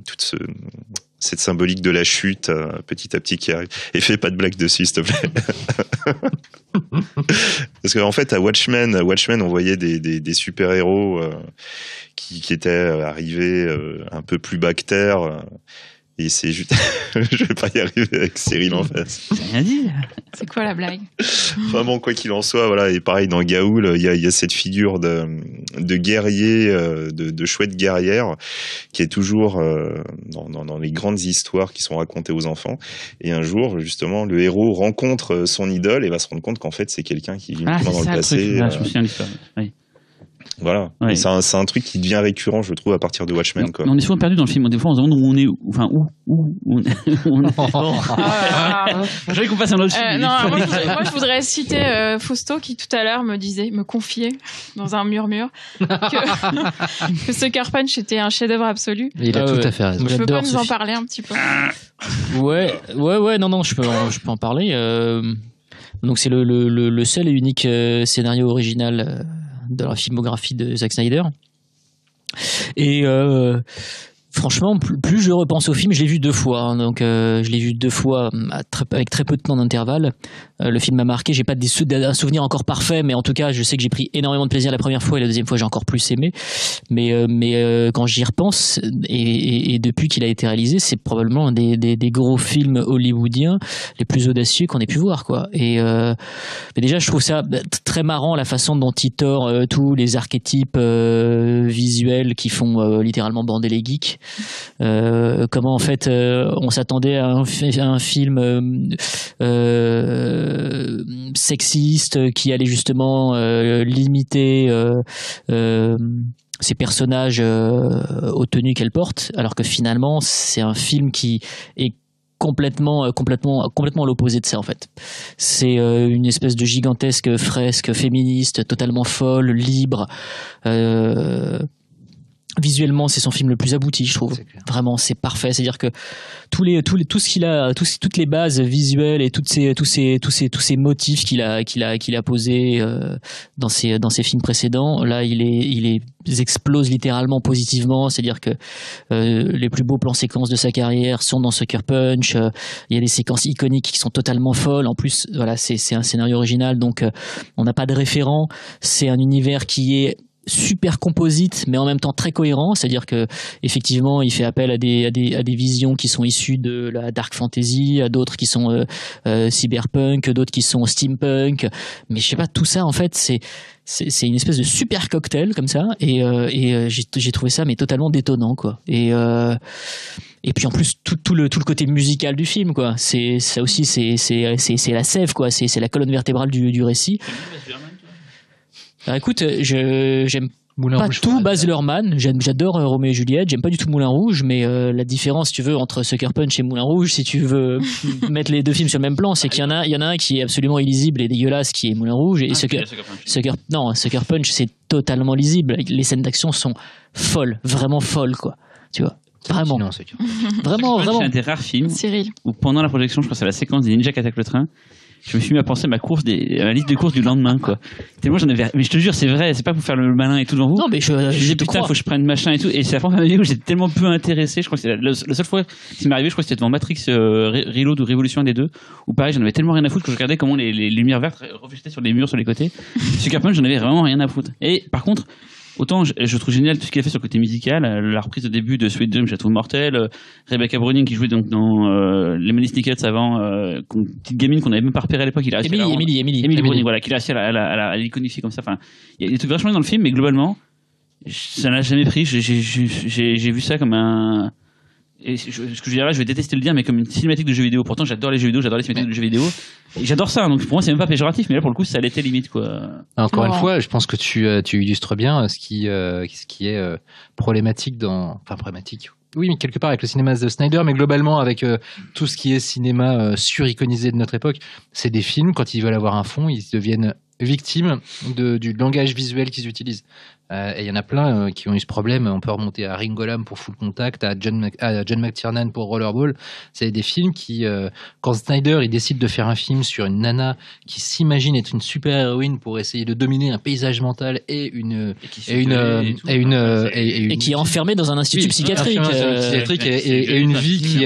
toute cette symbolique de la chute, petit à petit qui arrive. Et fais pas de blague dessus, s'il te plaît. Parce qu'en fait, à Watchmen, on voyait des super-héros qui étaient arrivés un peu plus bactères. Et c'est juste, je vais pas y arriver avec Cyril en face. J'ai rien dit. C'est quoi la blague? Enfin bon, quoi qu'il en soit, voilà. Et pareil, dans Gaoul, il y a cette figure de guerrier, de chouette guerrière, qui est toujours dans les grandes histoires qui sont racontées aux enfants. Et un jour, justement, le héros rencontre son idole et va se rendre compte qu'en fait, c'est quelqu'un qui vit Ah, uniquement c'est dans le ça le passé. truc. Ah, je me souviens de l'histoire. Oui. Voilà. Ouais. Et c'est un truc qui devient récurrent, je trouve, à partir de Watchmen, quoi. Mais on est souvent perdu dans le film. Des fois, on se demande où on est, enfin où on est. Je voulais qu'on passe à un autre film. Non, moi je voudrais citer Fausto qui tout à l'heure me confiait dans un murmure que Sucker Punch était un chef-d'œuvre absolu. Il a Ah tout ouais. à fait raison. Tu peux pas J'adore nous ce en film. parler un petit peu? Ouais, non, je peux en parler. Donc c'est le seul et unique scénario original de la filmographie de Zack Snyder. Et franchement, plus je repense au film, je l'ai vu 2 fois. Hein, donc je l'ai vu 2 fois avec très peu de temps d'intervalle. Le film m'a marqué. J'ai pas un souvenir encore parfait, mais en tout cas, je sais que j'ai pris énormément de plaisir la première fois et la deuxième fois, j'ai encore plus aimé. Mais quand j'y repense et depuis qu'il a été réalisé, c'est probablement un des gros films hollywoodiens les plus audacieux qu'on ait pu voir, quoi. Et mais déjà, je trouve ça très marrant la façon dont il tord tous les archétypes visuels qui font littéralement bander les geeks. Comment en fait on s'attendait à un film sexiste, qui allait justement limiter ces personnages aux tenues qu'elles portent, alors que finalement c'est un film qui est complètement à l'opposé de ça en fait. C'est une espèce de gigantesque fresque féministe, totalement folle, libre. Visuellement, c'est son film le plus abouti, je trouve. Vraiment, c'est parfait. C'est-à-dire que tout ce qu'il a, toutes les bases visuelles et tous ces motifs qu'il a posés dans ses films précédents, là, ils explosent littéralement positivement. C'est-à-dire que les plus beaux plans séquences de sa carrière sont dans Sucker Punch. Il y a des séquences iconiques qui sont totalement folles. En plus, voilà, c'est un scénario original, donc on n'a pas de référent. C'est un univers qui est super composite, mais en même temps très cohérent, c'est-à-dire que effectivement il fait appel à des visions qui sont issues de la dark fantasy, à d'autres qui sont cyberpunk, d'autres qui sont steampunk, mais je sais pas, tout ça en fait c'est une espèce de super cocktail comme ça, et j'ai trouvé ça mais totalement détonnant quoi, et puis en plus tout le côté musical du film quoi, c'est ça aussi, c'est la sève quoi, c'est la colonne vertébrale du récit. Alors écoute, j'aime Moulin pas Rouge, tout Baz Luhrmann, j'adore Roméo et Juliette, j'aime pas du tout Moulin Rouge, mais la différence, si tu veux, entre Sucker Punch et Moulin Rouge, si tu veux mettre les deux films sur le même plan, c'est qu'il y en a un qui est absolument illisible et dégueulasse, qui est Moulin Rouge, et Sucker Punch, c'est totalement lisible. Les scènes d'action sont folles, vraiment folles, quoi. Tu vois. Vraiment. Vraiment. C'est un des rares films Cyril. où pendant la projection, je pense à la séquence des ninjas qui attaquent le train, je me suis mis à penser à ma liste de courses du lendemain, quoi. Tellement j'en avais, mais je te jure, c'est vrai, c'est pas pour faire le malin et tout devant vous. Non, mais je disais, te putain, crois. faut que je prenne machin et tout. Et c'est la première vidéo où j'étais tellement peu intéressé. Je crois que c'est la seule fois qui m'est arrivé, je crois que c'était devant Matrix Reload ou Révolution, un des deux, où pareil, j'en avais tellement rien à foutre que je regardais comment les lumières vertes reflétaient sur les murs, sur les côtés. Sucker Punch, j'en avais vraiment rien à foutre. Et par contre, autant je trouve génial tout ce qu'il a fait sur le côté musical, la reprise au début de Sweet Dream, je la trouve mortelle. Rebecca Browning qui jouait donc dans Lemony Snicket avant, une petite gamine qu'on avait même pas repéré à l'époque, il a réussi Emily Browning, voilà, qui a réussi à l'iconifier comme ça. Enfin, il y a des trucs vachement dans le film, mais globalement, ça n'a jamais pris. J'ai vu ça comme un. Et ce que je dirais, je vais détester le dire, mais comme une cinématique de jeux vidéo. Pourtant, j'adore les jeux vidéo, j'adore les cinématiques de jeux vidéo. Et j'adore ça, donc pour moi, c'est même pas péjoratif, mais là, pour le coup, ça l'était limite, quoi. Encore une fois, je pense que tu illustres bien ce qui est problématique problématique. Oui, mais quelque part avec le cinéma de Snyder, mais globalement avec tout ce qui est cinéma suriconisé de notre époque. C'est des films, quand ils veulent avoir un fond, ils deviennent victimes du langage visuel qu'ils utilisent. Et il y en a plein qui ont eu ce problème. On peut remonter à Ringo Lam pour Full Contact, à John McTiernan pour Rollerball. C'est des films qui, quand Snyder il décide de faire un film sur une nana qui s'imagine être une super héroïne pour essayer de dominer un paysage mental et qui est enfermée dans un institut psychiatrique, et une vie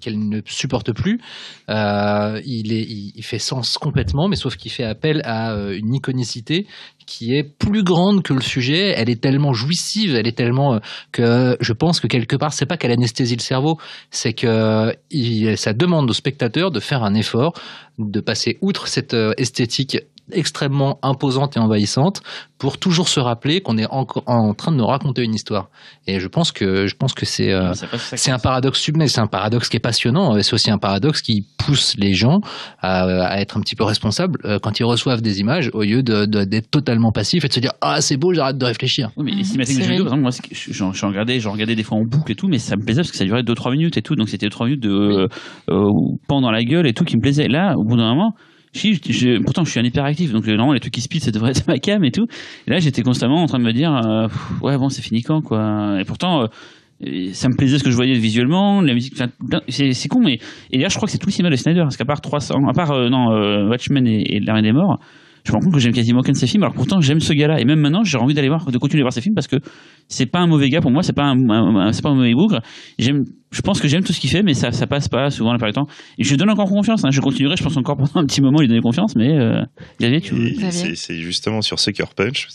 qu'elle ne supporte plus. Il fait sens complètement, mais sauf qu'il fait appel à une iconicité qui est plus grande que le sujet. Elle est tellement jouissive, elle est tellement que je pense que quelque part, c'est pas qu'elle anesthésie le cerveau, c'est que ça demande au spectateur de faire un effort, de passer outre cette esthétique extrêmement imposante et envahissante pour toujours se rappeler qu'on est encore en train de nous raconter une histoire. Et je pense que c'est un paradoxe subné, c'est un paradoxe qui est passionnant, et c'est aussi un paradoxe qui pousse les gens à être un petit peu responsables quand ils reçoivent des images, au lieu d'être totalement passifs et de se dire ah c'est beau, j'arrête de réfléchir. Oui, mais les cinématiques de jeux vidéo, par exemple, moi j'en regardais des fois en boucle et tout, mais ça me plaisait parce que ça durait 2-3 minutes et tout, donc c'était 2-3 minutes de pan dans la gueule et tout qui me plaisait. Là, au bout d'un moment, pourtant je suis un hyperactif, donc normalement les trucs qui speed ça devrait être ma cam et tout, et là j'étais constamment en train de me dire ouais bon c'est fini quand quoi, et pourtant ça me plaisait ce que je voyais visuellement, la musique, c'est con, mais et là je crois que c'est tout le cinéma de Snyder, parce qu'à part Watchmen et L'Armée des Morts, je me rends compte que j'aime quasiment aucun de ses films, alors pourtant j'aime ce gars-là, et même maintenant j'ai envie de continuer à voir ses films parce que c'est pas un mauvais gars pour moi, c'est pas un mauvais bougre. Je pense que j'aime tout ce qu'il fait, mais ça passe pas souvent la plupart du temps. Et je lui donne encore confiance, hein. Je continuerai, je pense encore pendant un petit moment lui donner confiance, mais Xavier, c'est justement sur Sucker Punch.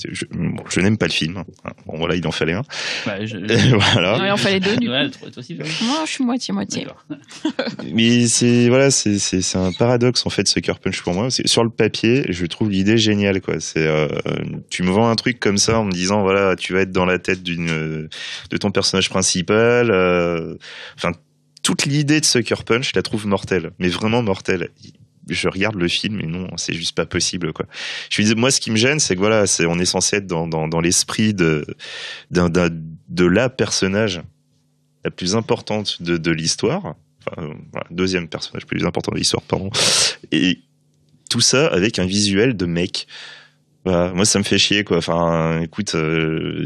Je n'aime pas le film. Bon voilà, il en fallait un. Voilà. Non, il en fallait deux. Du coup. Toi aussi, moi, je suis moitié. Mais c'est un paradoxe en fait Sucker Punch pour moi. Sur le papier, je trouve l'idée géniale quoi. Tu me vends un truc comme ça en me disant voilà, tu vas être dans la tête de ton personnage principal. Toute l'idée de Sucker Punch, je la trouve mortelle, mais vraiment mortelle. je regarde le film et non, c'est juste pas possible, quoi. Moi, ce qui me gêne, c'est que voilà, on est censé être dans l'esprit de la personnage la plus importante de l'histoire. Enfin, voilà, deuxième personnage plus important de l'histoire, pardon. Et tout ça avec un visuel de mec. Voilà, moi ça me fait chier, quoi. Enfin, écoute,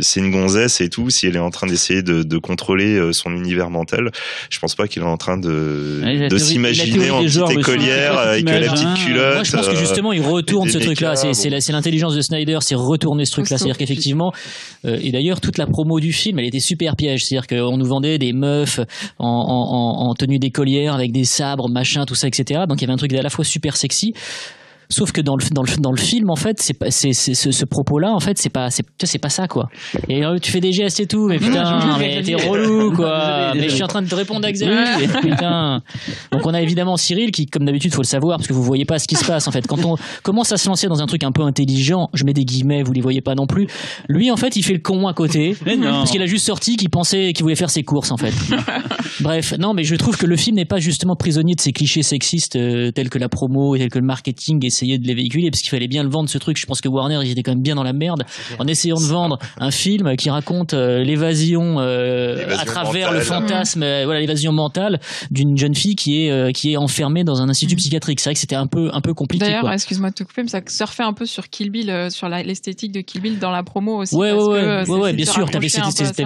c'est une gonzesse et tout. Si elle est en train d'essayer de contrôler son univers mental, je pense pas qu'elle est en train de s'imaginer en petite écolière avec la petite culotte. Moi je pense que justement il retourne ce truc-là. C'est l'intelligence de Snyder, c'est retourner ce truc-là. C'est-à-dire qu'effectivement, et d'ailleurs toute la promo du film, elle était super piège. C'est-à-dire qu'on nous vendait des meufs en tenue d'écolière avec des sabres, machin, tout ça, etc. Donc il y avait un truc à la fois super sexy. Sauf que dans le film, en fait, ce propos-là, en fait, c'est pas ça, quoi. Et tu fais des gestes et tout, mais putain, mais t'es relou, quoi. Mais je suis en train de te répondre à Xavier, putain. Donc on a évidemment Cyril qui, comme d'habitude, faut le savoir, parce que vous voyez pas ce qui se passe, en fait. Quand on commence à se lancer dans un truc un peu intelligent, je mets des guillemets, vous les voyez pas non plus. Lui, en fait, il fait le con à côté, parce qu'il a juste sorti qu'il voulait faire ses courses, en fait. Bref, non, mais je trouve que le film n'est pas justement prisonnier de ces clichés sexistes tels que la promo, tels que le marketing, essayer de les véhiculer, parce qu'il fallait bien le vendre, ce truc. Je pense que Warner, ils étaient quand même bien dans la merde en essayant de vendre un film qui raconte l'évasion à travers mentale. Le fantasme, voilà, l'évasion mentale d'une jeune fille qui est enfermée dans un institut psychiatrique. C'est vrai que c'était un peu compliqué. D'ailleurs, quoi. Excuse-moi de te couper, mais ça surfait un peu sur Kill Bill, sur l'esthétique de Kill Bill dans la promo aussi. Ouais, bien sûr. T'avais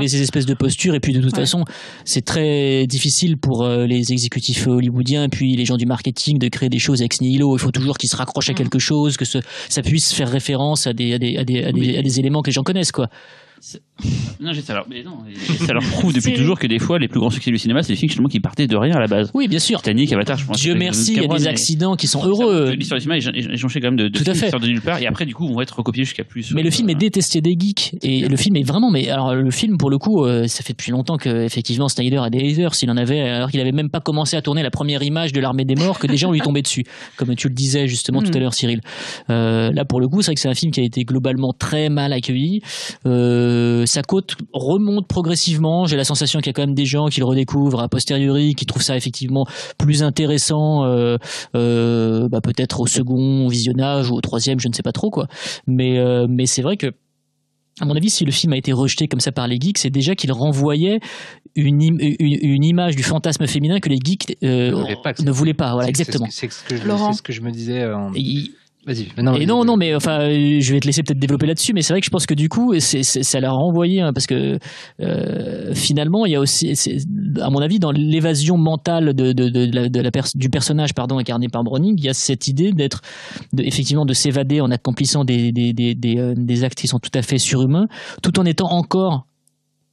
ces espèces de postures, et puis de toute façon, c'est très difficile pour les exécutifs hollywoodiens et puis les gens du marketing de créer des choses ex nihilo. Il faut toujours qu'ils se raccrochent à quelque chose, que ça puisse faire référence à des éléments que les gens connaissent, quoi. Non, ça leur prouve depuis toujours que des fois les plus grands succès du cinéma, c'est des films justement qui partaient de rien à la base. Oui, bien sûr. Titanic, Avatar, je pense. Dieu merci, il y a des accidents qui sont heureux. L'histoire du cinéma, ils ont fait quand même de films qui sortent de nulle part, et après du coup vont être recopiés jusqu'à plus. Mais le film est détesté des geeks, et le film est vraiment. Mais alors le film, pour le coup, ça fait depuis longtemps que effectivement Snyder a des haters. S'il en avait, alors qu'il avait même pas commencé à tourner la première image de l'Armée des Morts, que des gens lui tombaient dessus, comme tu le disais justement tout à l'heure, Cyril. Là, pour le coup, c'est vrai que c'est un film qui a été globalement très mal accueilli. Sa cote remonte progressivement. J'ai la sensation qu'il y a quand même des gens qui le redécouvrent a posteriori, qui trouvent ça effectivement plus intéressant, peut-être au second visionnage ou au troisième, je ne sais pas trop, quoi. Mais c'est vrai que, à mon avis, si le film a été rejeté comme ça par les geeks, c'est déjà qu'il renvoyait une image du fantasme féminin que les geeks ne voulaient pas. Voilà, exactement. C'est ce que je me disais. Vas-y. Non, mais enfin, je vais te laisser peut-être développer là-dessus, mais c'est vrai que je pense que du coup, ça l'a renvoyé, hein, parce que finalement, il y a aussi, à mon avis, dans l'évasion mentale du personnage, incarné par Browning, il y a cette idée effectivement de s'évader en accomplissant des actes qui sont tout à fait surhumains, tout en étant encore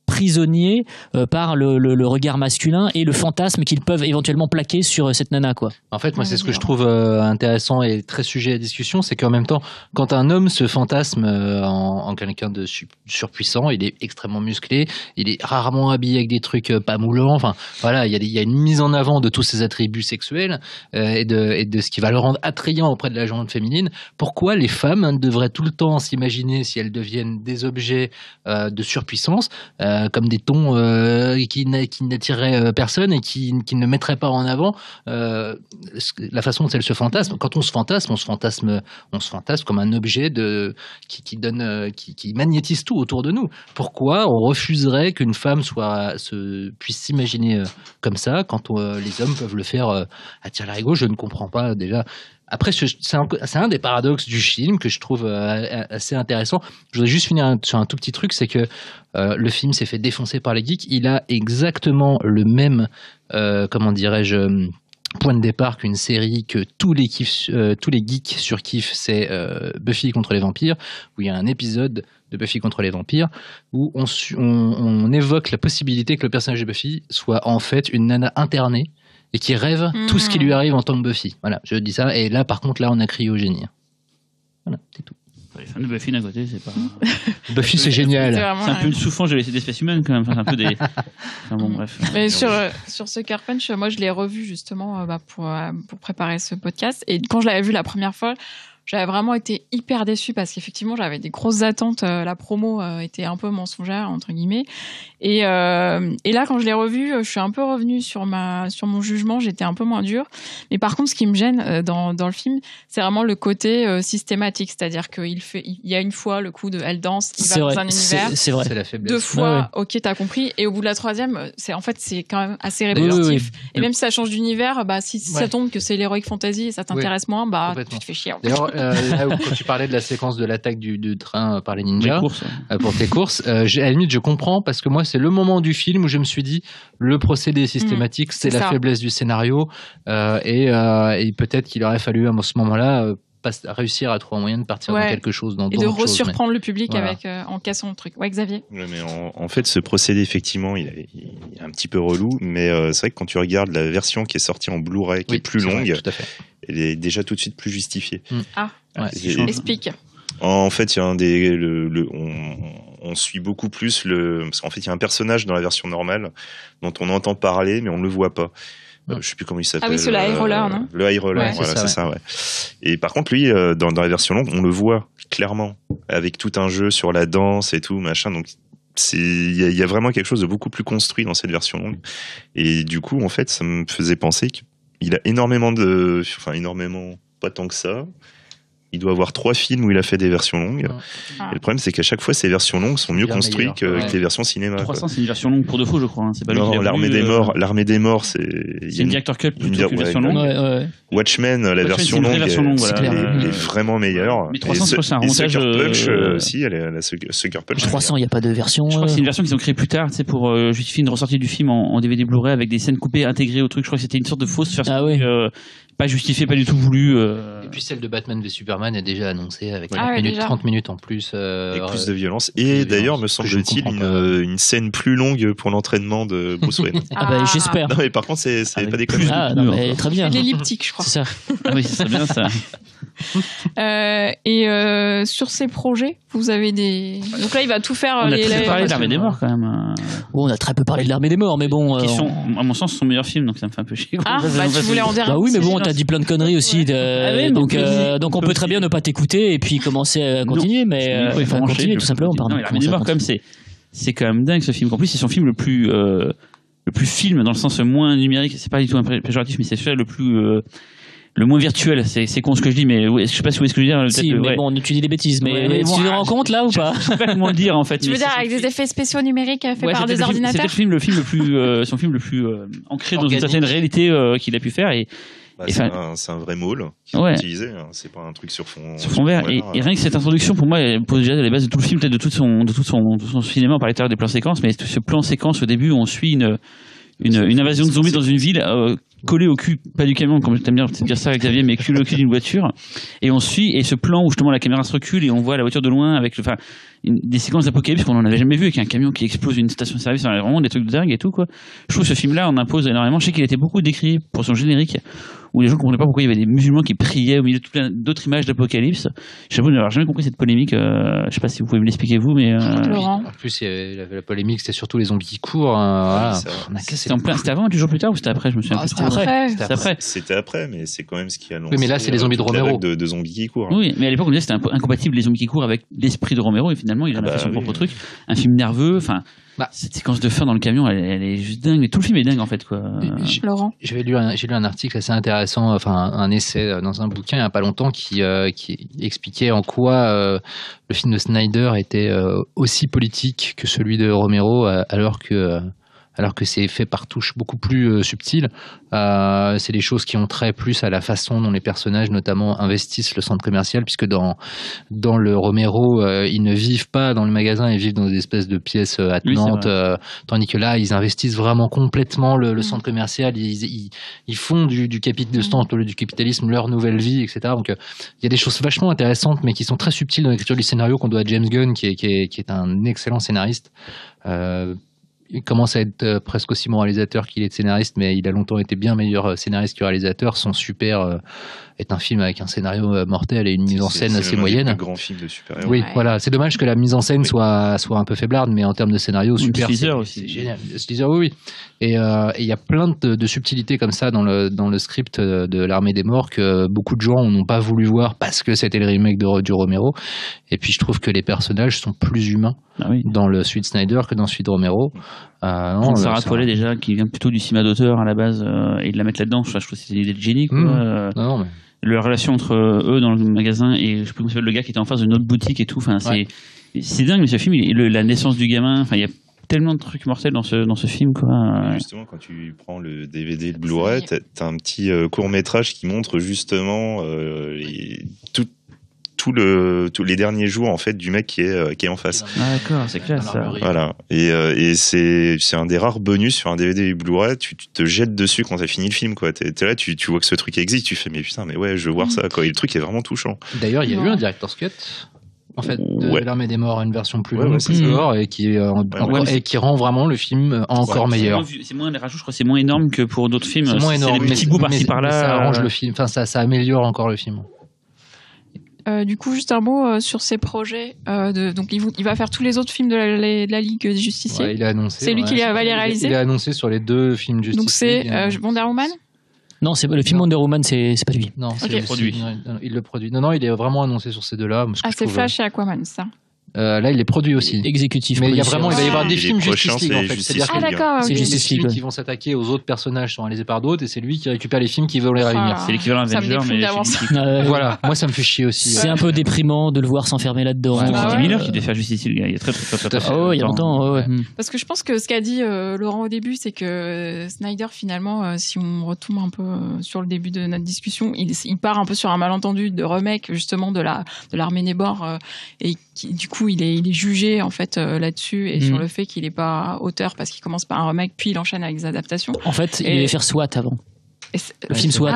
prisonniers par le regard masculin et le fantasme qu'ils peuvent éventuellement plaquer sur cette nana, quoi. En fait, moi, c'est ce que je trouve intéressant et très sujet à discussion, c'est qu'en même temps, quand un homme se fantasme en quelqu'un de surpuissant, il est extrêmement musclé, il est rarement habillé avec des trucs pas moulants, enfin voilà, il y a une mise en avant de tous ses attributs sexuels et de ce qui va le rendre attrayant auprès de la gente féminine. Pourquoi les femmes devraient tout le temps s'imaginer, si elles deviennent des objets de surpuissance, comme des tons qui n'attireraient personne et qui ne mettraient pas en avant la façon dont elles se fantasment. Quand on se fantasme comme un objet qui magnétise tout autour de nous. Pourquoi on refuserait qu'une femme puisse s'imaginer comme ça quand les hommes peuvent le faire à tire-larigot? Je ne comprends pas déjà. Après, c'est un des paradoxes du film que je trouve assez intéressant. Je voudrais juste finir sur un tout petit truc, c'est que le film s'est fait défoncer par les geeks. Il a exactement le même, point de départ qu'une série que tous les geeks surkiffent, c'est Buffy contre les vampires, où il y a un épisode de Buffy contre les vampires où on évoque la possibilité que le personnage de Buffy soit en fait une nana internée et qui rêve tout ce qui lui arrive en tant que Buffy. Voilà, je dis ça. Et là, par contre, on a crié au génie. Voilà, c'est tout. Les fans de Buffy d'un côté, c'est pas. Buffy, c'est génial. C'est un peu une souffrance de laisser d'espèces humaines quand même. Enfin, c'est un peu des. Enfin, bon, bref. Mais sur Sucker Punch, moi, je l'ai revu justement pour préparer ce podcast. Et quand je l'avais vu la première fois, j'avais vraiment été hyper déçue parce qu'effectivement, j'avais des grosses attentes. La promo était un peu mensongère, entre guillemets. Et là, quand je l'ai revu, je suis un peu revenue sur mon jugement. J'étais un peu moins dure. Mais par contre, ce qui me gêne dans le film, c'est vraiment le côté systématique. C'est-à-dire qu'il y a une fois le coup de elle danse, il va dans un univers. C'est vrai. C'est la faiblesse. 2 fois, Ouais. ok, t'as compris. Et au bout de la 3e, c'est quand même assez répétitif. Oui. Et même si ça change d'univers, si ça Ouais. tombe que c'est l'heroic fantasy et ça t'intéresse moins, Complètement. tu te fais chier. D'ailleurs, là où, quand tu parlais de la séquence de l'attaque du train par les Mes ninjas, courses. pour tes courses, à la limite, je comprends parce que moi, c'est le moment du film où je me suis dit le procédé systématique, c'est c'est la ça. faiblesse du scénario et peut-être qu'il aurait fallu à ce moment-là réussir à trouver un moyen de partir dans Ouais. quelque chose, dans Et de d'autres choses, resurprendre le public Voilà. avec en cassant le truc. Ouais, Xavier. Ouais, mais en fait, ce procédé, effectivement, il est un petit peu relou, mais c'est vrai que quand tu regardes la version qui est sortie en Blu-ray, qui Oui, est plus c'est vrai, longue, tout à fait. elle est déjà tout de suite plus justifiée. Ah, Ouais. Et- explique. En fait, il y a on suit beaucoup plus parce qu'en fait, il y a un personnage dans la version normale dont on entend parler, mais on ne le voit pas. Je sais plus comment il s'appelle. Ah oui, c'est le high roller, non? Le high roller, Ouais, voilà, c'est c'est ça, ouais. Et par contre, lui, dans la version longue, on le voit clairement, avec tout un jeu sur la danse et tout, machin. Donc, il y a vraiment quelque chose de beaucoup plus construit dans cette version longue. Et du coup, en fait, ça me faisait penser qu'il a énormément pas tant que ça. Il doit avoir 3 films où il a fait des versions longues. Ah. Et le problème, c'est qu'à chaque fois, ces versions longues sont mieux Bien construites meilleures. que les versions cinéma. 300, c'est une version longue pour de faux, je crois. Hein. C'est pas lui qui Non, l'a l'armée voulu, des morts, c'est. il y C'est a une director cut une plutôt qu'une ouais, version longue. Ouais. Watchmen, la Watchmen, version c'est une vraie longue, version longue, est, voilà. est vraiment meilleure. Mais 300, je crois que c'est un et remontage, Sucker Punch euh, aussi, la Sucker Punch. 300, il n'y a pas de version. Je crois que c'est une version qu'ils ont créée plus tard, tu sais, pour justifier une ressortie du film en DVD Blu-ray avec des scènes coupées intégrées au truc. Je crois que c'était une sorte de fausse version, Ah oui. pas justifiée, pas du tout voulue. Et puis celle de Batman v Superman est déjà annoncée avec Ah ouais, déjà. 30 minutes en plus. Et plus de violence. plus Et de d'ailleurs, me violence, que je ne semble-t-il, comprends pas. une scène plus longue pour l'entraînement de Bruce Wayne. Ah bah j'espère. Non, mais par contre, c'est Avec pas des plus conneries. Ah non, mais très bien. L'elliptique, je crois. C'est ça. Ah oui, c'est bien ça. Et sur ces projets, vous avez des. Donc là, il va tout faire. On a les très live parlé de action. l'Armée des Morts quand même. Bon, on a très peu parlé de l'Armée des Morts, mais bon. Qui on- sont, à mon sens, son meilleur film, donc ça me fait un peu chier. Ah, tu voulais en dire. Bah oui, mais bon, aussi, t'as dit plein de conneries aussi. Ah oui, Donc on peut très bien ne pas t'écouter et puis commencer à continuer, mais Oui, faut enchaîner, continuer tout simplement. Pardon. Non, mais l'Armée des Morts, quand même, c'est quand même dingue ce film. En plus, c'est son film le plus film dans le sens moins numérique. C'est pas du tout un péjoratif, mais c'est celui le plus le moins virtuel. C'est con ce que je dis, mais je sais pas si vous voyez ce que je veux dire. Si, peut-être, mais ouais. bon, tu dis des bêtises, mais Ouais, mais tu bon, te rends compte là ou pas? Je sais pas comment le dire en fait. Tu veux mais dire c'est avec son des effets spéciaux numériques faits Ouais, par c'était des ordinateurs? C'était le film le plus son film le plus ancré dans une Organique. certaine réalité qu'il a pu faire et Bah, Et c'est un vrai môle qu'ils Ouais. ont utilisé. Hein. C'est pas un truc sur fond. sur fond vert. Et rien que cette introduction, pour moi, elle pose déjà les bases de tout le film, peut-être de tout son cinéma. On parlait tout à l'heure des plans séquences, mais ce plan séquence au début, où on suit une invasion de zombies dans une ville collée au cul, pas du camion, comme t'aimes bien dire ça, Xavier, mais collée au cul d'une voiture. Et on suit, et ce plan où justement la caméra se recule et on voit la voiture de loin avec des séquences d'apocalypse qu'on n'en avait jamais vu, avec un camion qui explose une station-service, vraiment des trucs de dingue et tout, quoi. Je trouve que ce film-là en impose énormément. Je sais qu'il a été beaucoup décrit pour son générique, où les gens ne comprenaient pas pourquoi il y avait des musulmans qui priaient au milieu de plein d'autres images d'apocalypse. Je sais pas, n'avoir jamais compris cette polémique. Je sais pas si vous pouvez me l'expliquer vous, mais Laurent. En plus, il y avait la polémique, c'était surtout les zombies qui courent. Voilà. c'est vrai. On a cassé c'était en plein. C'était avant, 10 jours plus tard, ou c'était après? Je me souviens Ah, plus c'était trop. après. C'était après. C'était après, mais c'est quand même ce qui a lancé. Oui, mais là, c'est les zombies de toute la Romero. vague de zombies qui courent. Oui, mais à l'époque on disait que c'était incompatible les zombies qui courent avec l'esprit de Romero, et finalement il en a fait son propre truc. Un film nerveux, enfin. Bah. Cette séquence de fin dans le camion, elle est juste dingue. Mais tout le film est dingue en fait, quoi. Laurent. J'ai lu un article assez intéressant, enfin un essai dans un bouquin il n'y a pas longtemps qui expliquait en quoi le film de Snyder était aussi politique que celui de Romero, alors que c'est fait par touches beaucoup plus subtiles. C'est des choses qui ont trait plus à la façon dont les personnages notamment investissent le centre commercial, puisque dans le Romero, ils ne vivent pas dans le magasin, ils vivent dans des espèces de pièces attenantes, tandis que là, ils investissent vraiment complètement le centre commercial, ils font du capitalisme leur nouvelle vie, etc. Donc il y a des choses vachement intéressantes, mais qui sont très subtiles dans l'écriture du scénario, qu'on doit à James Gunn, qui est un excellent scénariste. Il commence à être presque aussi bon réalisateur qu'il est scénariste, mais il a longtemps été bien meilleur scénariste que réalisateur. Son super est un film avec un scénario mortel et une mise en scène assez moyenne. C'est un grand film de super-héros. Oui, voilà. C'est dommage que la mise en scène soit un peu faiblarde, mais en termes de scénario, super. C'est génial. Teaser, oui. Et il y a plein de subtilités comme ça dans le script de l'Armée des Morts que beaucoup de gens n'ont pas voulu voir parce que c'était le remake du Romero. Et puis je trouve que les personnages sont plus humains dans le celui de Snyder que dans celui de Romero. Sarah Polley déjà qui vient plutôt du cinéma d'auteur à la base et de la mettre là-dedans, je trouve que c'est une idée de génie. Non, mais... La relation entre eux dans le magasin et je sais plus comment s'appelle le gars qui était en face d'une autre boutique et tout. Enfin, c'est dingue, mais ce film, la naissance du gamin. Enfin, il y a tellement de trucs mortels dans ce film, quoi. Justement, quand tu prends le DVD, le Blu-ray, t'as un petit court-métrage qui montre justement tous les derniers jours en fait du mec qui est en face. Ah d'accord, c'est clair ça. Voilà. Et c'est un des rares bonus sur un DVD et Blu-ray, tu te jettes dessus quand t'as fini le film, quoi. T'es là, tu vois que ce truc existe, tu fais mais putain, mais ouais, je veux voir ça, quoi. Et le truc est vraiment touchant. D'ailleurs, il y a eu un director's cut. En fait, de l'Armée des Morts, une version plus longue, et qui rend vraiment le film encore meilleur. C'est moins les rajouts, je crois, c'est moins énorme que pour d'autres films. C'est moins énorme, mais petits bouts par-ci par-là. Ça arrange le film, enfin ça améliore encore le film. Du coup, juste un mot sur ses projets. Donc, il va faire tous les autres films de la Ligue des Justiciers. Ouais, il a annoncé. C'est lui qui va les réaliser. Il a annoncé sur les 2 films Justice. Donc c'est Wonder Woman. Non, c'est le film Wonder Woman, c'est pas lui. Non, c'est le produit. Il le produit. Non, il est vraiment annoncé sur ces 2-là. C'est Flash et Aquaman, ça. Là, il est produit aussi. Exécutif. Mais il va y avoir des films Justice League, en fait. C'est-à-dire c'est Justice League qui vont s'attaquer aux autres personnages sont réalisés par d'autres et c'est lui qui récupère les films qui veulent les réunir. C'est l'équivalent Avenger, mais voilà. Moi, ça me fait chier aussi. C'est un peu déprimant de le voir s'enfermer là-dedans. C'est Frank Miller qui devait faire Justice League. Il y a très il y a longtemps. Parce que je pense que ce qu'a dit Laurent au début, c'est que Snyder, finalement, si on retombe un peu sur le début de notre discussion, il part un peu sur un malentendu de remake justement de l'Armée des Morts et du coup, il est jugé en fait là-dessus et sur le fait qu'il n'est pas auteur parce qu'il commence par un remake puis il enchaîne avec des adaptations. En fait, il devait faire SWAT avant. Le film SWAT.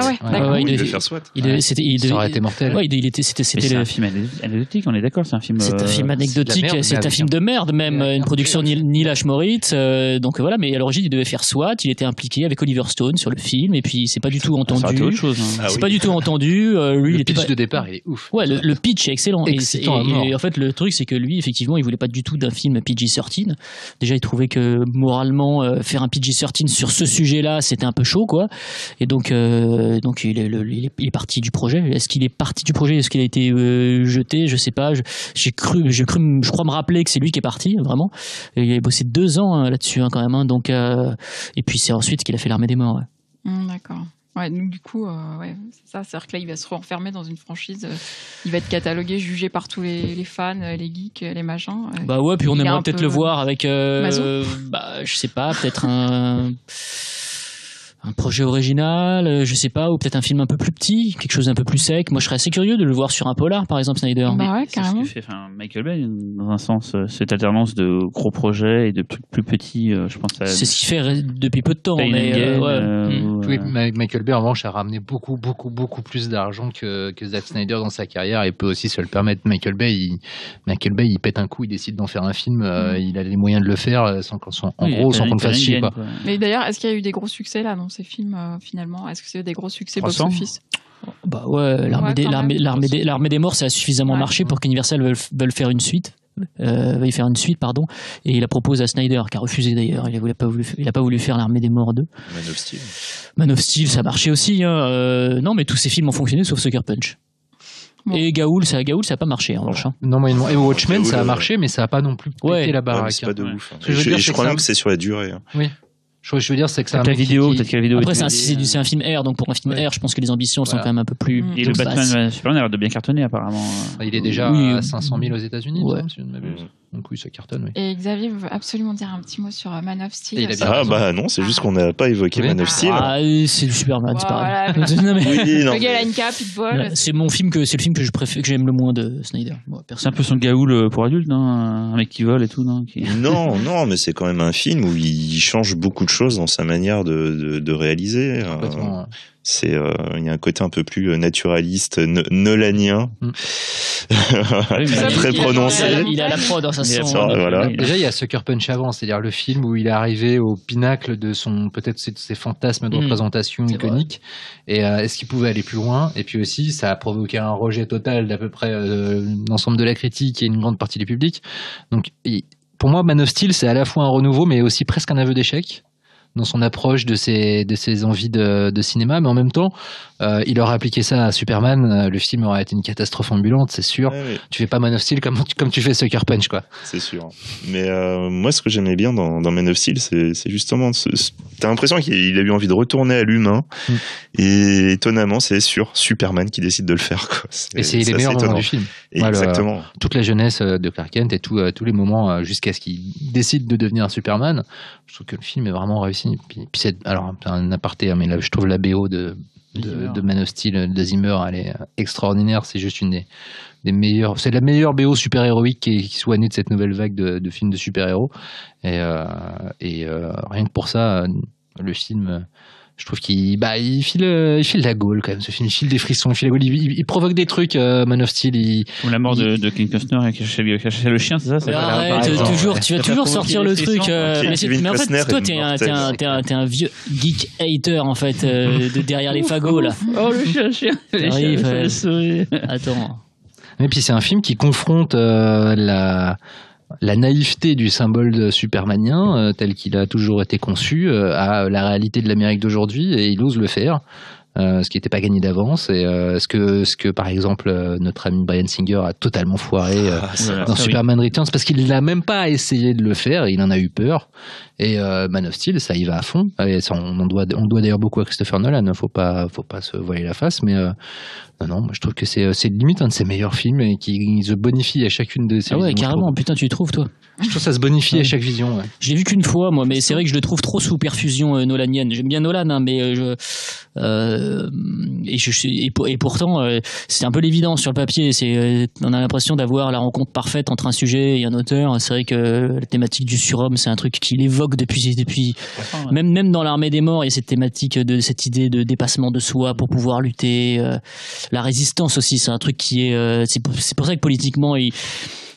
Il devait faire SWAT. Ça aurait été mortel. C'était le film anecdotique, on est d'accord, c'est un film. C'est un film anecdotique, c'est un film de merde même, une production Neil H. Moritz. Donc voilà, mais à l'origine il devait faire SWAT. Il était impliqué avec Oliver Stone sur le film et puis c'est pas du tout entendu. C'est autre chose. C'est pas du tout entendu. Lui, le pitch de départ, il est ouf. Ouais, le pitch est excellent. Et en fait, le truc c'est que lui, effectivement, il voulait pas du tout d'un film PG-13. Déjà, il trouvait que moralement, faire un PG-13 sur ce sujet-là, c'était un peu chaud, quoi. Et donc il est parti du projet. Est-ce qu'il est parti du projet? Est-ce qu'il a été jeté? Je sais pas. Je crois me rappeler que c'est lui qui est parti, vraiment. Et il a bossé 2 ans là-dessus, quand même. Donc, et puis c'est ensuite qu'il a fait l'Armée des Morts. Ouais. D'accord. Ouais, donc du coup, c'est ça. C'est-à-dire que là, il va se renfermer dans une franchise. Il va être catalogué, jugé par tous les fans, les geeks, les machins. Bah ouais, puis on aimerait peut-être le voir avec, je sais pas, peut-être un projet original, je sais pas, ou peut-être un film un peu plus petit, quelque chose d'un peu plus sec. Moi, je serais assez curieux de le voir sur un polar, par exemple, Snyder. Bah ouais, carrément. C'est ce que fait Michael Bay, dans un sens, cette alternance de gros projets et de plus petits, je pense. C'est ce qu'il fait depuis peu de temps. Oui, Michael Bay, en revanche, a ramené beaucoup plus d'argent que Zack Snyder dans sa carrière et peut aussi se le permettre. Michael Bay, il pète un coup, il décide d'en faire un film, il a les moyens de le faire sans qu'on fasse chier, quoi. Mais d'ailleurs, est-ce qu'il y a eu des gros succès là dans ces films finalement? Est-ce que c'est des gros succès box-office? Bah ouais, l'Armée des Morts, ça a suffisamment marché pour qu'Universal veuille faire une suite. Et il la propose à Snyder, qui a refusé d'ailleurs. Il a pas voulu faire l'Armée des Morts 2. Man of Steel, ça a marché aussi. Non, mais tous ces films ont fonctionné sauf Sucker Punch. Bon. Et Gaoul, ça a pas marché en revanche. Non, moyennement. Et Watchmen, ça a marché, mais ça a pas non plus pété la baraque. C'est pas de ouf. Je crois même que c'est sur la durée. Oui. Je veux dire, c'est que peut-être que la vidéo. Après, c'est un film R, donc pour un film R, je pense que les ambitions sont quand même un peu plus. Et le Batman Superman a l'air de bien cartonner apparemment. Il est déjà à 500 000 aux États-Unis, si je ne m'abuse. Donc oui, ça cartonne. Oui. Et Xavier veut absolument dire un petit mot sur Man of Steel. Non, c'est juste qu'on n'a pas évoqué Man of Steel. C'est du Superman, c'est pareil. Le gars a une cape, il vole. C'est le film que je préfère, que j'aime le moins de Snyder. C'est un peu son Gaoul pour adultes, non? Un mec qui vole et tout, non? Non, mais c'est quand même un film où il change beaucoup de choses dans sa manière de réaliser. il y a un côté un peu plus naturaliste, nolanien, très prononcé. Il a la prod dans sa son. Voilà. Déjà, il y a Sucker Punch avant, c'est-à-dire le film où il est arrivé au pinacle de peut-être ses fantasmes de représentation iconique. Et est-ce qu'il pouvait aller plus loin? Et puis aussi, ça a provoqué un rejet total d'à peu près l'ensemble de la critique et une grande partie du public. Donc, pour moi, Man of Steel, c'est à la fois un renouveau, mais aussi presque un aveu d'échec dans son approche de ses envies de cinéma, mais en même temps, il aurait appliqué ça à Superman, le film aurait été une catastrophe ambulante, c'est sûr. Ouais. Tu fais pas Man of Steel comme tu fais Sucker Punch, quoi. C'est sûr. Mais moi, ce que j'aimais bien dans Man of Steel, c'est justement, t'as l'impression qu'il a eu envie de retourner à l'humain, et étonnamment, c'est sur Superman qui décide de le faire, quoi. Et c'est les meilleurs moments du film. Exactement. Toute la jeunesse de Clark Kent et tous les moments jusqu'à ce qu'il décide de devenir Superman. Je trouve que le film est vraiment réussi. Puis c'est un aparté, mais là, je trouve la BO de Man of Steel de Zimmer, elle est extraordinaire. C'est juste une des meilleures. C'est la meilleure BO super-héroïque qui soit née de cette nouvelle vague de films de super-héros. Et rien que pour ça, le film. Je trouve qu'il file la gaule quand même, ce film. Il file des frissons, il file la gaule. Il provoque des trucs, Man of Steel. Ou la mort de Kevin Costner qui cherchait le chien, c'est ça? Arrête, tu vas toujours sortir le truc. Mais en fait, toi, t'es un vieux geek hater, en fait, de derrière les fagots, là. Oh, le chien. Attends. Et puis, c'est un film qui confronte la naïveté du symbole de supermanien tel qu'il a toujours été conçu à la réalité de l'Amérique d'aujourd'hui, et il ose le faire, ce qui n'était pas gagné d'avance, et ce que par exemple notre ami Bryan Singer a totalement foiré dans Superman Returns, parce qu'il n'a même pas essayé de le faire, il en a eu peur. Et Man of Steel, ça y va à fond. Et ça, on doit d'ailleurs beaucoup à Christopher Nolan, faut pas se voiler la face, mais non, moi je trouve que c'est limite un de ses meilleurs films et qui se bonifie à chacune de ses visions. Ah ouais, carrément, putain, tu trouves, toi? Je trouve que ça se bonifie à chaque vision. Ouais. Je l'ai vu qu'une fois, moi, mais c'est vrai que je le trouve trop sous perfusion nolanienne. J'aime bien Nolan, hein, mais et pourtant, c'est un peu l'évidence sur le papier. On a l'impression d'avoir la rencontre parfaite entre un sujet et un auteur. C'est vrai que la thématique du surhomme, c'est un truc qu'il évoque depuis même dans l'Armée des Morts, il y a cette thématique de cette idée de dépassement de soi pour pouvoir lutter. La résistance aussi, c'est un truc qui est. C'est pour ça que politiquement,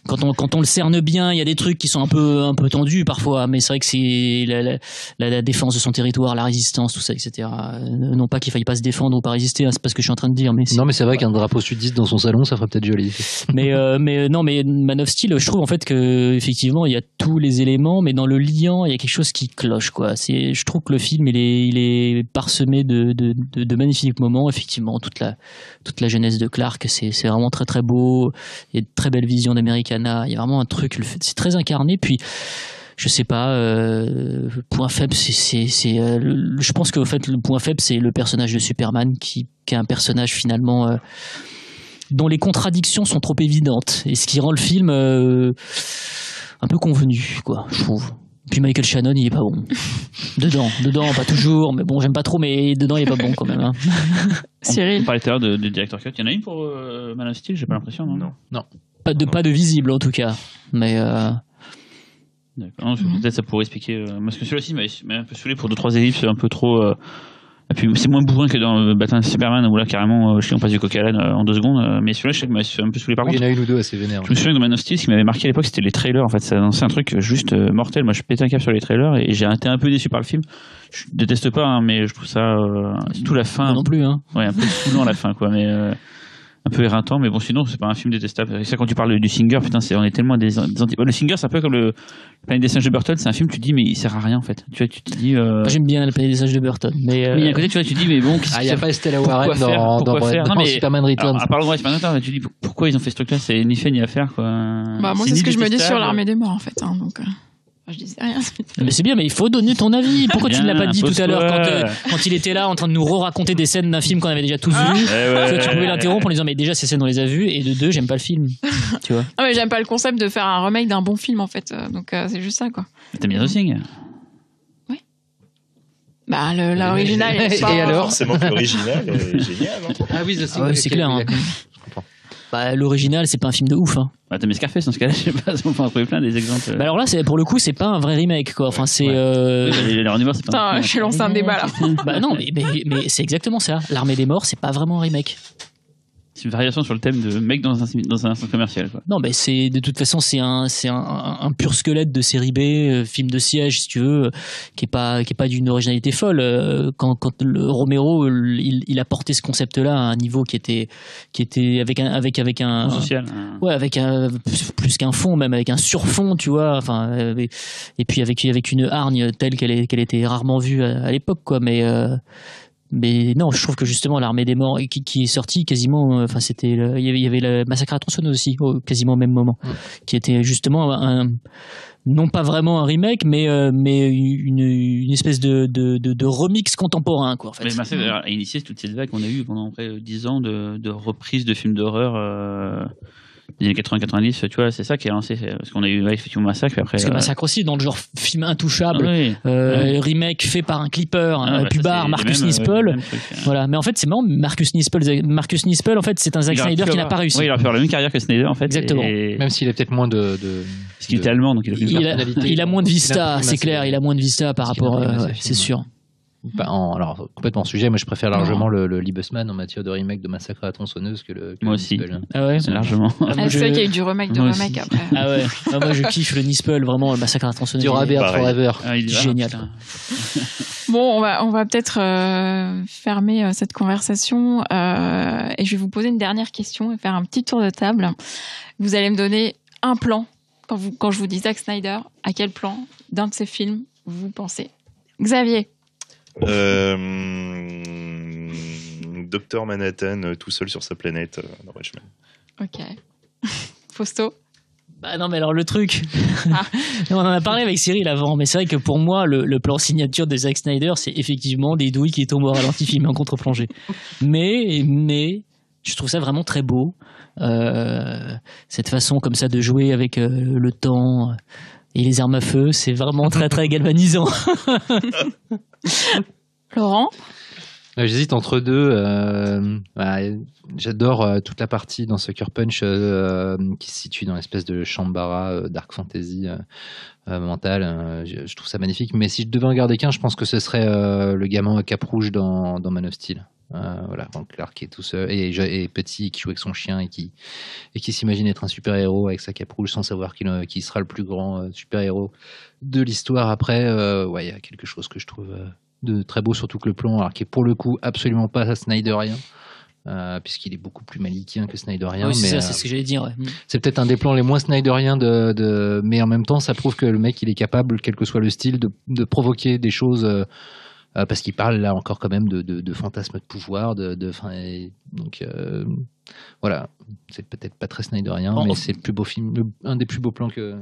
quand on le cerne bien, il y a des trucs qui sont un peu tendus parfois, mais c'est vrai que c'est la défense de son territoire, la résistance, tout ça, etc. Non pas qu'il faille pas se défendre ou pas résister, hein, c'est pas ce que je suis en train de dire, mais non, mais c'est vrai qu'un drapeau sudiste dans son salon, ça ferait peut-être joli. mais Man of Steel, je trouve en fait que effectivement il y a tous les éléments, mais dans le liant, il y a quelque chose qui cloche, quoi. Je trouve que le film il est parsemé de magnifiques moments, effectivement, toute la jeunesse de Clark, c'est vraiment très très beau, il y a de très belles visions d'America. Il y a vraiment un truc, c'est très incarné. Puis je sais pas, point faible, je pense qu'en fait le point faible, c'est le personnage de Superman qui est un personnage finalement dont les contradictions sont trop évidentes, et ce qui rend le film un peu convenu, quoi, je trouve. Puis Michael Shannon, il est pas bon. Dedans, pas toujours, mais bon, j'aime pas trop, mais dedans, il est pas bon quand même. Hein. Cyril. On parlait tout à l'heure de Director Cut. Il y en a une pour Man of Steel, j'ai pas l'impression, non? Non. Pas de visible en tout cas, mais. D'accord. Peut-être ça pourrait expliquer. Parce que celui-ci m'a un peu saoulé pour 2-3 ellipses, un peu trop. Et puis c'est moins bourrin que dans Batman Superman où là carrément on passe du coq à l'âne en 2 secondes, mais celui-là je sais que m'a un peu saoulé par contre. Il y en a une ou deux assez vénères. Je me souviens que dans Man of Steel, ce qui m'avait marqué à l'époque c'était les trailers en fait, ça annonçait un truc juste mortel. Moi je pétais un câble sur les trailers et j'ai été un peu déçu par le film. Je déteste pas hein, mais je trouve ça surtout la fin. Moi non plus hein. Ouais, un peu saoulant la fin quoi, mais un peu éreintant, mais bon sinon c'est pas un film détestable. C'est ça quand tu parles du Singer, putain on est tellement des le Singer c'est un peu comme le Planète des singes de Burton, c'est un film tu te dis mais il sert à rien en fait. Tu vois, tu te dis Moi, j'aime bien le Planète des singes de Burton, mais il y a un côté tu vois tu te dis mais bon il y a pas Stella Warren dans Superman Returns. À part le Superman Returns, tu te dis pourquoi ils ont fait ce truc là, c'est ni fait ni à faire quoi. Bah moi c'est ce que je me dis sur l'Armée des Morts en fait hein, donc je disais rien. Mais c'est bien, mais il faut donner ton avis. Pourquoi tu ne l'as pas dit tout à l'heure quand il était là en train de nous raconter des scènes d'un film qu'on avait déjà tous vu? Tu pouvais l'interrompre en disant mais déjà ces scènes on les a vues, et de deux j'aime pas le film. Tu vois. Ah mais j'aime pas le concept de faire un remake d'un bon film en fait. Donc c'est juste ça quoi. T'aimes bien The Thing? Oui. Bah l'original. Et alors forcément que l'original est génial. Hein. Ah oui, The Thing. C'est clair. Hein. L'original, c'est pas un film de ouf. Hein. Bah, t'as mis Scarface dans ce cas-là, je sais pas, on peut en trouver plein des exemples. Alors là, pour le coup, c'est pas un vrai remake, quoi. Enfin, c'est. L'Armée des Morts, c'est pas. Putain, j'ai lancé un débat là. Non, mais c'est exactement ça. L'Armée des Morts, c'est pas vraiment un remake. C'est une variation sur le thème de mec dans un centre commercial, quoi. Non, mais de toute façon, c'est un pur squelette de série B, film de siège, si tu veux, qui est pas d'une originalité folle. Quand le Romero, il a porté ce concept-là à un niveau qui était avec un social. Ouais, avec plus qu'un fond, même avec un surfond, tu vois. Enfin, et puis avec une hargne telle qu'elle était rarement vue à l'époque, quoi. Mais non, je trouve que justement l'Armée des Morts qui est sortie quasiment, enfin il y avait le Massacre à la tronçonneuse aussi quasiment au même moment, qui était justement non pas vraiment un remake, mais une espèce de remix contemporain, quoi. En fait. Mais Massacre a initié toute cette vague qu'on a eue pendant près 10 ans de reprises de films d'horreur. Des années 80-90, tu vois, c'est ça qui est lancé. Parce qu'on a eu effectivement Massacre. Après, parce que Massacre aussi, dans le genre film intouchable, remake fait par un clipper, un pubard, Marcus Nispel. Voilà. Mais en fait, c'est marrant, Marcus Nispel, en fait, c'est un Zack Snyder qui n'a pas réussi. Oui, il a fait la même carrière que Snyder, en fait. Exactement. Même s'il a peut-être moins de... Parce qu'il était allemand, donc il a moins de vista, c'est clair. Il a moins de vista par rapport... c'est sûr. Alors, complètement en sujet, moi je préfère largement le Liebesman en matière de remake de Massacre à la tronçonneuse que le. Moi aussi. Ah ouais, largement. C'est vrai qu'il y a eu du remake de remake après. Ah ouais, moi je kiffe le Nispel, vraiment, le Massacre à la tronçonneuse. Du Robert Forever. Génial. Bon, on va peut-être fermer cette conversation et je vais vous poser une dernière question et faire un petit tour de table. Vous allez me donner un plan quand je vous dis Zack Snyder. À quel plan d'un de ses films vous pensez? Xavier. Docteur Manhattan tout seul sur sa planète dans Watchmen. Ok. Fausto. Non, mais alors le truc, on en a parlé avec Cyril avant, mais c'est vrai que pour moi le plan signature de Zack Snyder, c'est effectivement des douilles qui tombent au ralenti filmées en contre-plongée. Mais je trouve ça vraiment très beau, cette façon comme ça de jouer avec le temps et les armes à feu, c'est vraiment très très galvanisant. Laurent. J'hésite entre deux. J'adore toute la partie dans Sucker Punch qui se situe dans l'espèce de Shambhala dark fantasy mentale. Je trouve ça magnifique. Mais si je devais en garder qu'un, je pense que ce serait le gamin à cap rouge dans Man of Steel. Voilà, donc Clark qui est tout seul et petit, qui joue avec son chien et qui s'imagine être un super héros avec sa cape rouge sans savoir qui sera le plus grand super héros de l'histoire. Après, il y a quelque chose que je trouve de très beau, surtout que le plan, alors qui est pour le coup absolument pas Snyderien, puisqu'il est beaucoup plus malikien que Snyderien. Oui, c'est mais, ça, c'est ce que j'allais dire. Ouais. C'est peut-être un des plans les moins Snyderiens mais en même temps, ça prouve que le mec, il est capable, quel que soit le style, de provoquer des choses. Parce qu'il parle là encore quand même de fantasmes de pouvoir, donc voilà, c'est peut-être pas très Snyderien, mais c'est le plus beau film, un des plus beaux plans que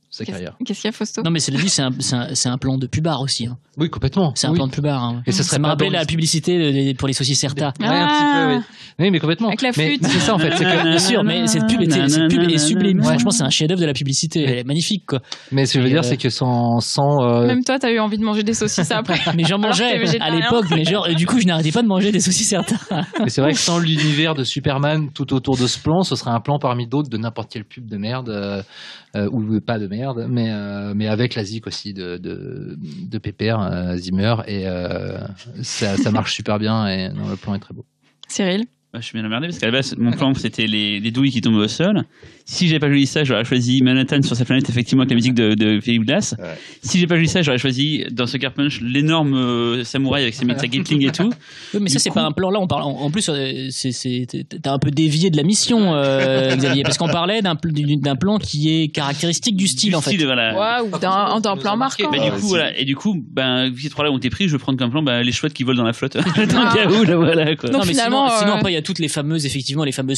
sa carrière. Qu'est-ce qu'il y a, Fausto? Non, mais c'est un plan de pubard aussi. Hein. Oui, complètement. C'est un plan de pubard. Hein. Et ça me rappelait la publicité pour les saucisses Certa. Ouais, un petit peu, oui. Oui, mais complètement. Avec la flûte. Mais c'est ça en fait, c'est que bien sûr, mais cette pub est sublime. Ouais. Franchement, c'est un chef-d'œuvre de la publicité. Elle est magnifique, quoi. Mais ce que je veux dire, c'est que sans même toi, t'as eu envie de manger des saucisses après. Mais j'en mangeais à l'époque, mais du coup, je n'arrêtais pas de manger des saucisses Certa. Mais c'est vrai que sans l'univers de Superman tout autour de ce plan, ce serait un plan parmi d'autres de n'importe quelle pub de merde ou pas de merde, mais avec la zik aussi de Pépère, Zimmer, et ça marche super bien et le plan est très beau. Cyril. Je suis bien emmerdé parce qu'à la base, mon plan c'était les douilles qui tombent au sol. Si j'ai pas choisi ça, j'aurais choisi Manhattan sur sa planète, effectivement, avec la musique de Philip Glass. Ouais. Si j'ai pas choisi ça, j'aurais choisi dans Sucker Punch l'énorme samouraï avec sa Gatling et tout. Oui, mais ça, c'est pas un plan là. On parle en plus, t'as un peu dévié de la mission, Xavier, parce qu'on parlait d'un plan qui est caractéristique du style, en fait. Voilà. Ouais, ou d'un plan marquant. Bah, du coup, voilà. Et du coup, vu ces trois-là ont été pris, je vais prendre comme plan les chouettes qui volent dans la flotte. Dans le cas où, là, voilà, quoi. Donc, non, mais finalement, sinon, après, il y a toutes les fameuses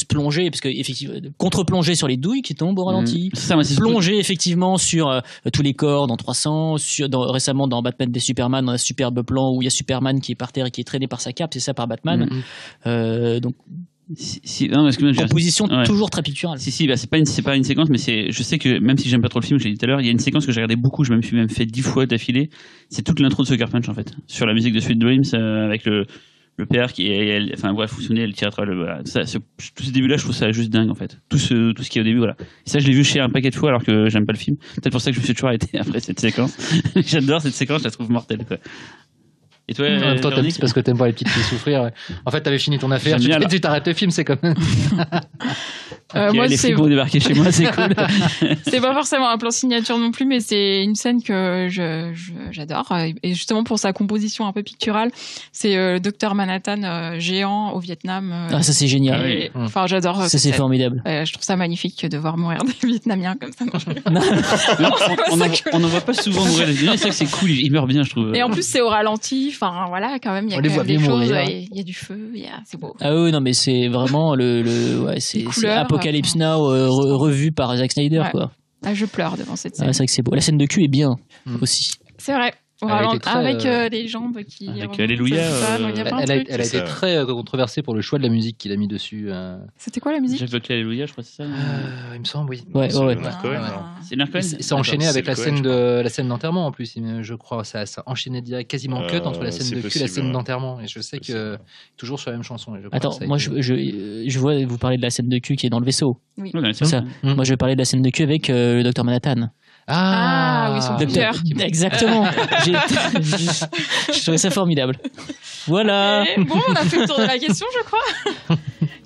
plongées, parce que effectivement, contre-plongées sur les douilles qui tombent au ralenti, plongées effectivement sur tous les corps dans 300, récemment dans Batman v Superman, dans un superbe plan où il y a Superman qui est par terre et qui est traîné par sa cape, c'est ça, par Batman. Donc composition toujours très picturale. C'est pas une séquence, mais je sais que même si j'aime pas trop le film, je l'ai dit tout à l'heure, il y a une séquence que j'ai regardé beaucoup, je me suis même fait 10 fois d'affilée. C'est toute l'intro de Sucker Punch en fait, sur la musique de Sweet Dreams avec le père qui est, enfin bref, vous vous souvenez, elle tire à travers voilà. Tout ce début-là, je trouve ça juste dingue en fait. Tout ce qui est au début, voilà. Et ça, je l'ai vu chez un paquet de fois alors que j'aime pas le film. Peut-être pour ça que je me suis toujours arrêté après cette séquence. J'adore cette séquence, je la trouve mortelle, quoi. Et toi, En même temps, Véronique, c'est parce que t'aimes pas les petites filles souffrir. Ouais. En fait, t'avais fini ton affaire, J'aime bien, tu t'arrêtes le film, c'est comme. Moi, les c'est frigos débarqués chez moi, c'est cool. c'est pas forcément un plan signature non plus, mais c'est une scène que j'adore. Et justement, pour sa composition un peu picturale, c'est le docteur Manhattan géant au Vietnam. Ah, ça c'est génial. Ah oui. Et, enfin, j'adore. Ça cette c'est scène. formidable. Je trouve ça magnifique de voir mourir des Vietnamiens comme ça. Non, je rigole. On n'en voit pas souvent mourir. C'est vrai que c'est cool, il meurt bien, je trouve. Et en plus, c'est au ralenti. Enfin, voilà, quand même, il y a On quand les même voit des bien choses. mourir. Il y a du feu, c'est beau. Ah oui, non, mais c'est vraiment ouais, c'est couleurs, Apocalypse Now revu par Zack Snyder, Ouais. quoi. Ah, je pleure devant cette scène. Ah, c'est vrai que c'est beau. La scène de cul est bien aussi. C'est vrai. Au Elle a été ralenti, très, avec les jambes qui. avec remontent, Alléluia, ça, il y a plein de Elle a trucs. été C'est ça. très controversée pour le choix de la musique qu'il a mis dessus. C'était quoi la musique? Jacques Buckley, Alléluia, je crois que c'est ça. Il me semble, oui. Ouais, C'est ouais. Leonard Cohen, alors. C'est Leonard Cohen. C'est enchaîné D'accord, avec c'est la le scène Cohen, la scène d'enterrement en plus, je crois. Ça enchaînait direct, quasiment cut entre la scène c'est de cul et la possible, scène ouais. d'enterrement. Et je sais C'est que possible. toujours sur la même chanson. Et je crois Attends, que ça a moi été- je vois vous parler de la scène de cul qui est dans le vaisseau. Ouais, bien C'est sûr. ça. Moi je vais parler de la scène de cul avec le docteur Manhattan. Ah, oui, son Docteur- Docteur. Exactement. Je trouvais ça formidable. Voilà. Et bon, on a fait le tour de la question, je crois.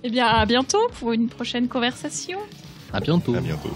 Eh bien, à bientôt pour une prochaine conversation. À bientôt. À bientôt.